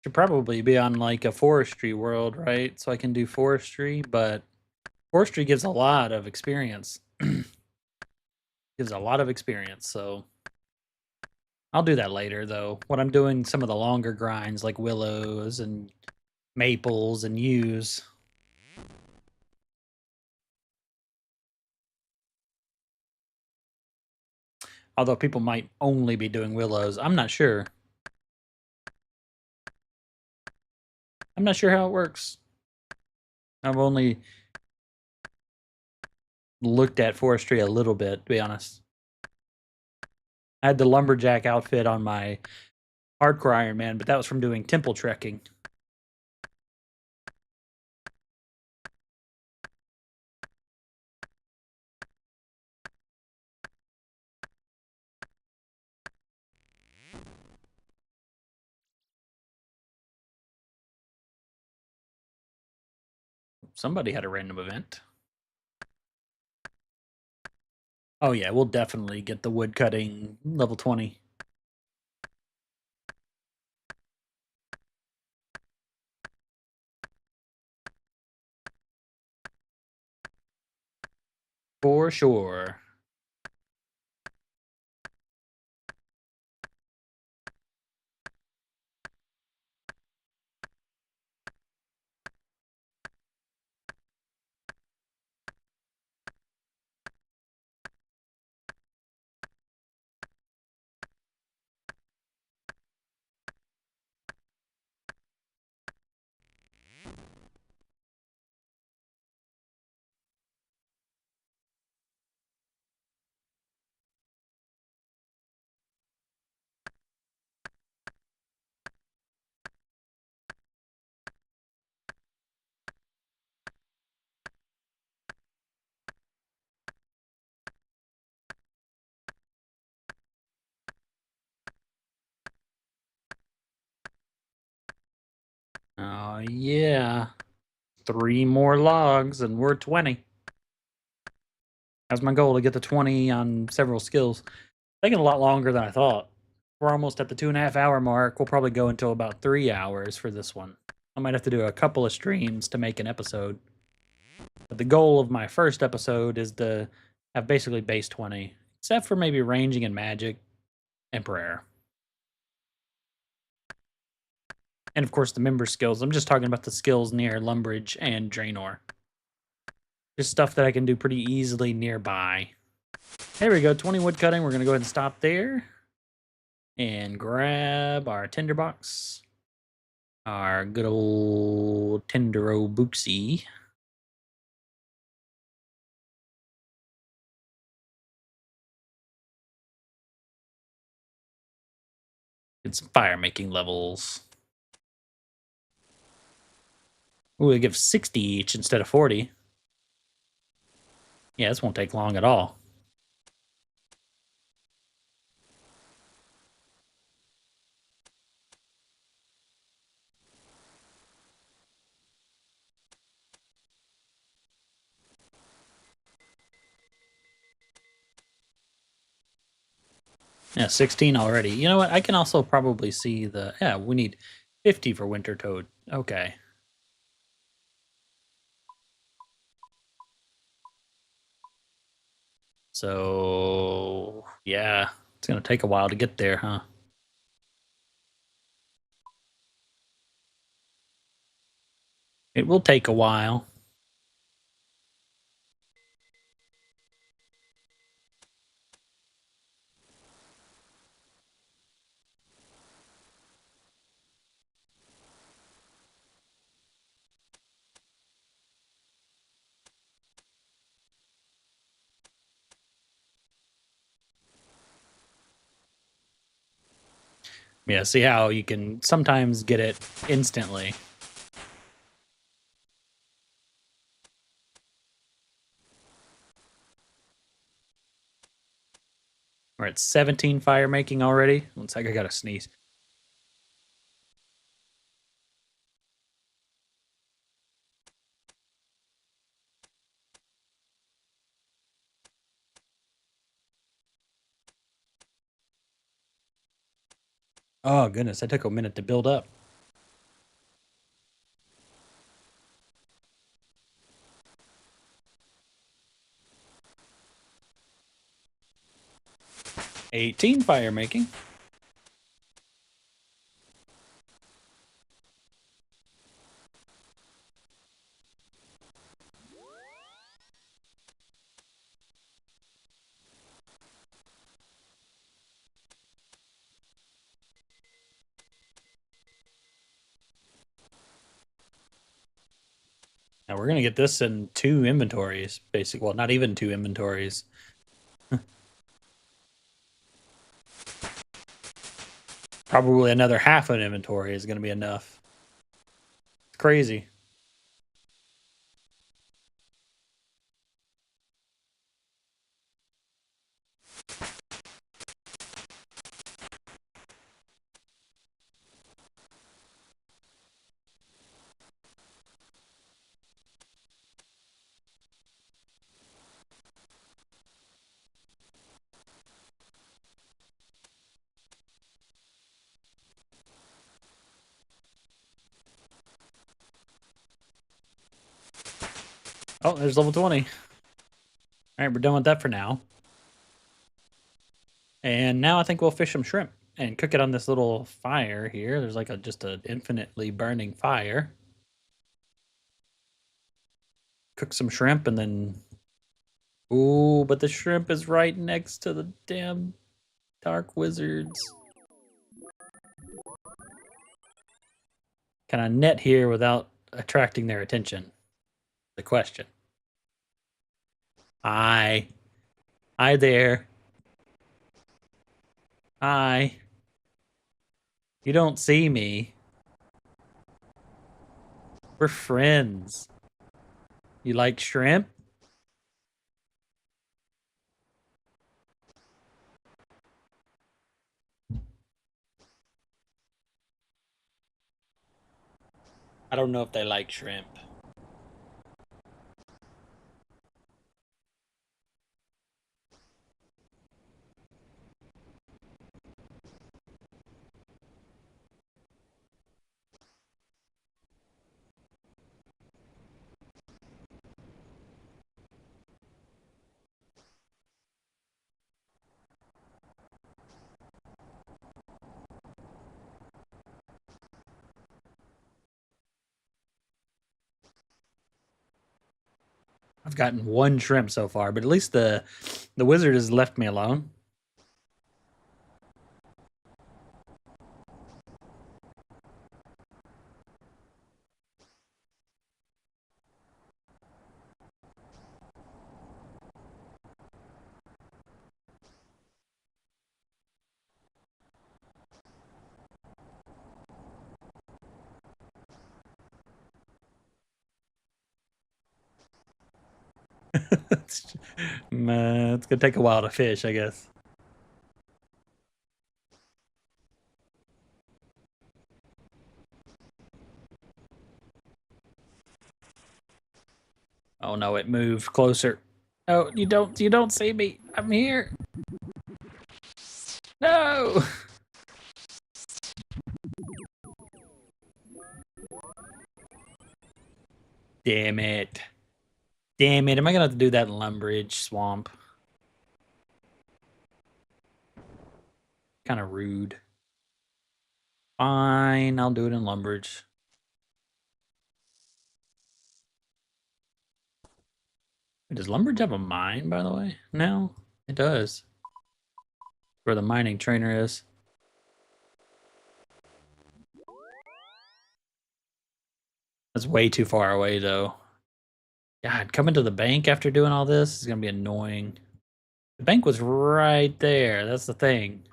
Should probably be on like a forestry world, right? So I can do forestry, but forestry gives a lot of experience. Gives a lot of experience, so I'll do that later though. When I'm doing some of the longer grinds like willows and maples and yews. Although people might only be doing willows. I'm not sure. I'm not sure how it works. I've only looked at forestry a little bit, to be honest. I had the lumberjack outfit on my hardcore Iron Man, but that was from doing temple trekking. Somebody had a random event. Oh yeah, we'll definitely get the wood cutting level 20. For sure. Oh yeah. 3 more logs and we're 20. That's my goal, to get to 20 on several skills. Taking a lot longer than I thought. We're almost at the 2.5 hour mark. We'll probably go until about 3 hours for this one. I might have to do a couple of streams to make an episode. But the goal of my first episode is to have basically base 20, except for maybe ranging and magic and prayer. And of course, the member skills. I'm just talking about the skills near Lumbridge and Draenor. Just stuff that I can do pretty easily nearby. There we go, 20 wood cutting. We're going to go ahead and stop there. And grab our tinderbox. Our good old Tindero Booksy. Get some fire making levels. Ooh, it gives 60 each instead of 40. Yeah, this won't take long at all. Yeah, 16 already. You know what? I can also probably see the... Yeah, we need 50 for Winter Toad. Okay. So, yeah. It's going to take a while to get there, huh? It will take a while. Yeah, see how you can sometimes get it instantly. We're at 17 fire making already. One sec, I gotta sneeze. Oh, goodness, that took a minute to build up. $18 fire making. Now we're gonna get this in 2 inventories, basically. Well, not even 2 inventories. Probably another half an inventory is gonna be enough. It's crazy. Oh, there's level 20. All right, we're done with that for now. And now I think we'll fish some shrimp and cook it on this little fire here. There's like just an infinitely burning fire. Cook some shrimp and then... Ooh, but the shrimp is right next to the damn dark wizards. Can I net here without attracting their attention? The question. Hi. Hi there. Hi. You don't see me. We're friends. You like shrimp? I don't know if they like shrimp. I've gotten 1 shrimp so far, but at least the wizard has left me alone. it's gonna take a while to fish, I guess. Oh no, it moved closer. No, you don't see me. I'm here. No. Damn it. Damn it. Am I gonna have to do that in Lumbridge Swamp? Kind of rude. Fine, I'll do it in Lumbridge. Does Lumbridge have a mine, by the way? No, it does. Where the mining trainer is. That's way too far away, though. God, coming to the bank after doing all this is gonna be annoying. The bank was right there. That's the thing.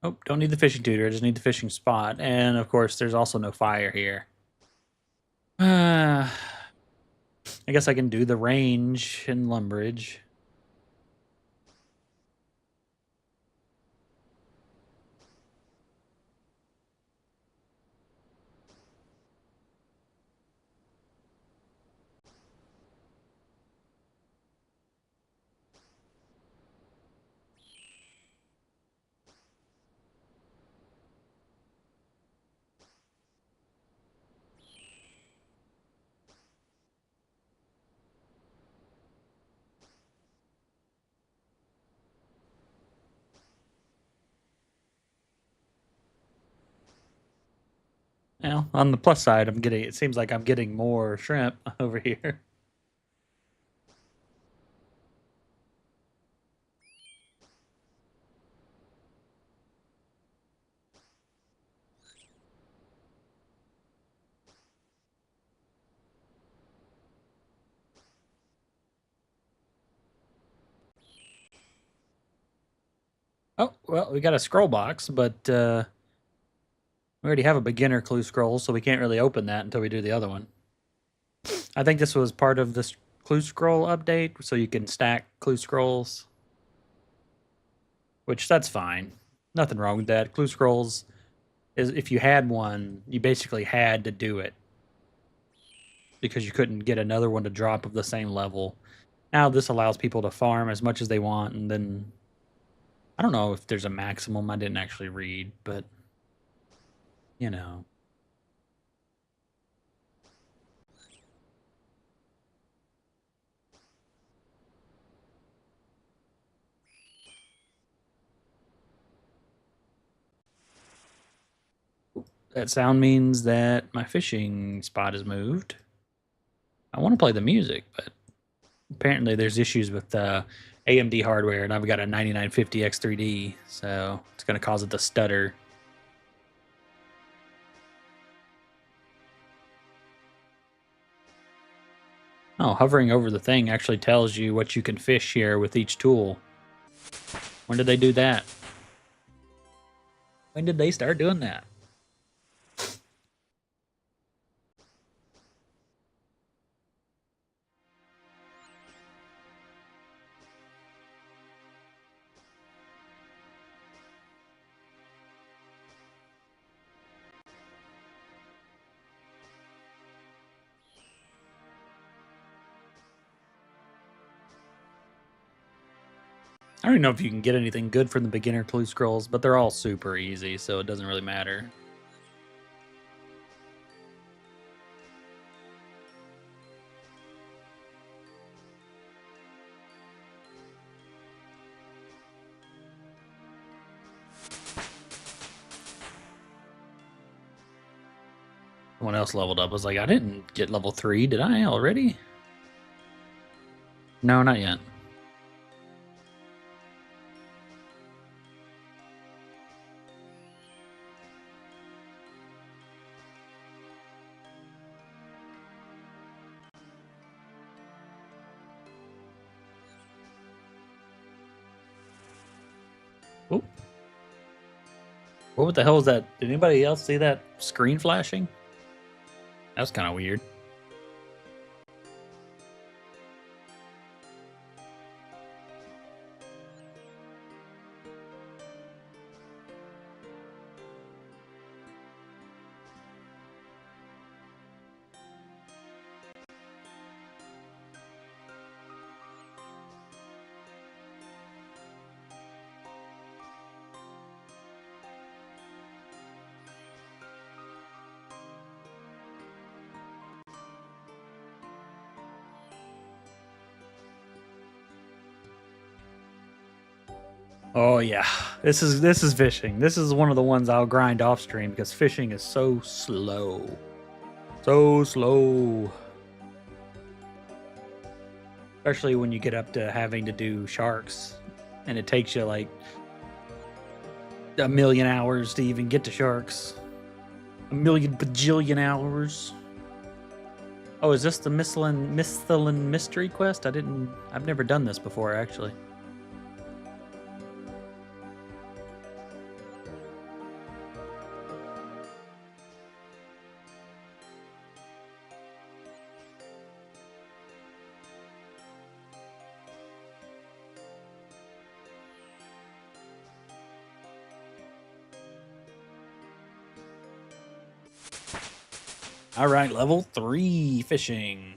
Oh, don't need the fishing tutor. I just need the fishing spot. And of course, there's also no fire here. I guess I can do the range in Lumbridge. Well, on the plus side, it seems like I'm getting more shrimp over here. Oh, well, we got a scroll box, but we already have a beginner clue scroll, so we can't really open that until we do the other one. I think this was part of this clue scroll update, so you can stack clue scrolls, which that's fine. Nothing wrong with that. Clue scrolls is if you had one, you basically had to do it because you couldn't get another one to drop of the same level. Now this allows people to farm as much as they want, and then I don't know if there's a maximum. I didn't actually read, but you know. That sound means that my fishing spot is moved. I want to play the music, but apparently there's issues with AMD hardware, and I've got a 9950 X3D, so it's going to cause it to stutter. Oh, hovering over the thing actually tells you what you can fish here with each tool. When did they do that? When did they start doing that? I don't even know if you can get anything good from the beginner clue scrolls, but they're all super easy, so it doesn't really matter. Someone else leveled up. I was like, I didn't get level 3, did I already? No, not yet. Oh. What the hell is that? Did anybody else see that screen flashing? That was kind of weird. Oh yeah, this is fishing. This is one of the ones I'll grind off stream because fishing is so slow, so slow. Especially when you get up to having to do sharks, and it takes you like a million hours to even get to sharks. A million bajillion hours. Oh, is this the Misthalin mystery quest? I've never done this before actually. All right, level 3 fishing.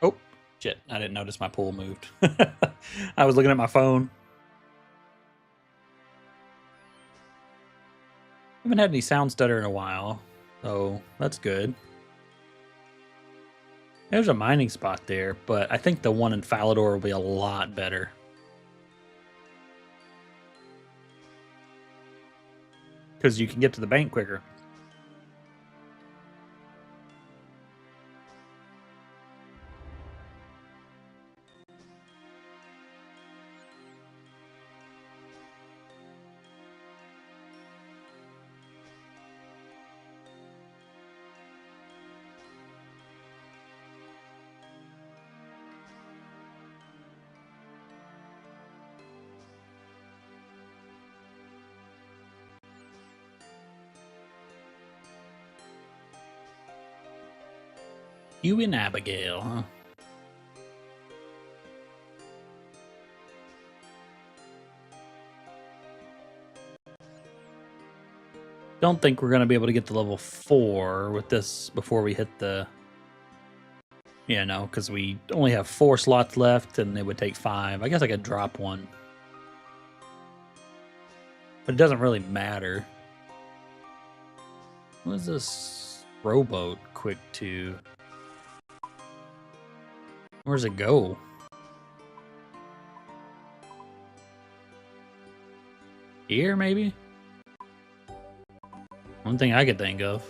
Oh, shit. I didn't notice my pool moved. I was looking at my phone. Haven't had any sound stutter in a while, so that's good. There's a mining spot there, but I think the one in Falador will be a lot better. Because you can get to the bank quicker. You and Abigail, huh? Don't think we're going to be able to get to level 4 with this before we hit the... Yeah, no, because we only have 4 slots left, and it would take 5. I guess I could drop one. But it doesn't really matter. What is this rowboat quick to? Where's it go? Here, maybe? One thing I could think of.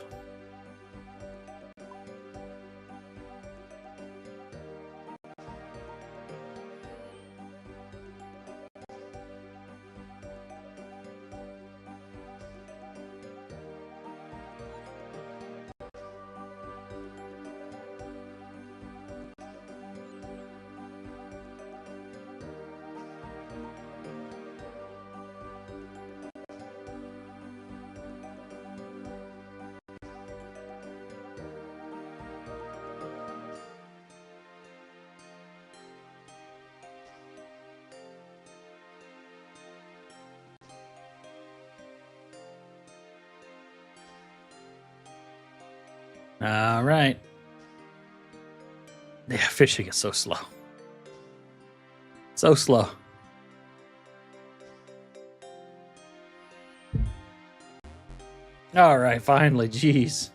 All right. Yeah, fishing is so slow. So slow. All right, finally, jeez.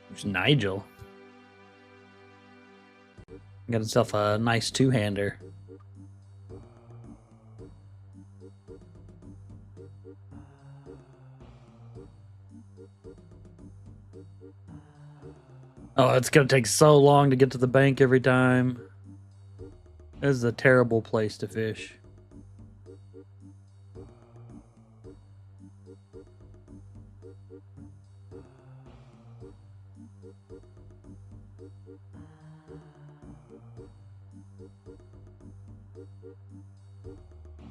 There's Nigel. Got himself a nice two-hander. Oh, it's gonna take so long to get to the bank every time. This is a terrible place to fish.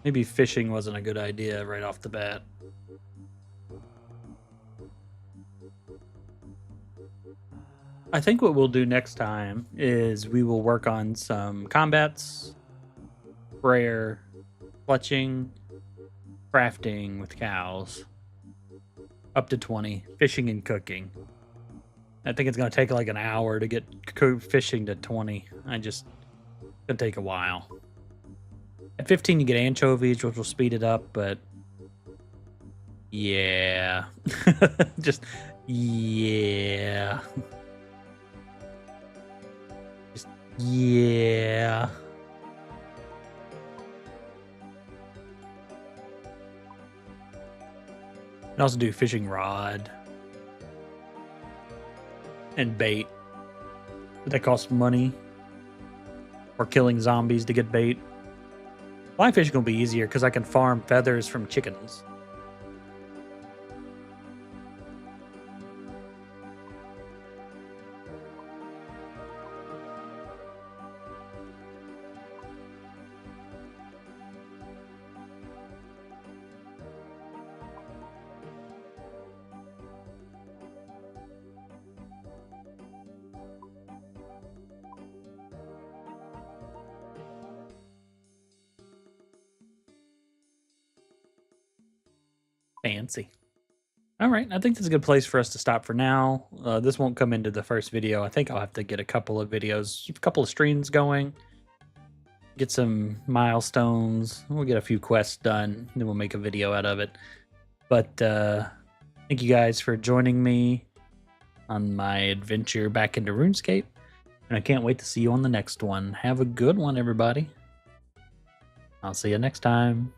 Maybe fishing wasn't a good idea right off the bat. I think what we'll do next time is we will work on some combats, sprayer, clutching, crafting with cows, up to 20, fishing and cooking. I think it's going to take like an hour to get fishing to 20. It's going to take a while. At 15, you get anchovies, which will speed it up, but yeah. Just, yeah. Just, yeah. You can also do fishing rod and bait. But that costs money. Or killing zombies to get bait. Fly fishing will be easier because I can farm feathers from chickens. Fancy. All right, I think this is a good place for us to stop for now. This won't come into the first video. I think I'll have to get a couple of videos, a couple of streams going, get some milestones. We'll get a few quests done, then we'll make a video out of it. But thank you guys for joining me on my adventure back into RuneScape. And I can't wait to see you on the next one. Have a good one, everybody. I'll see you next time.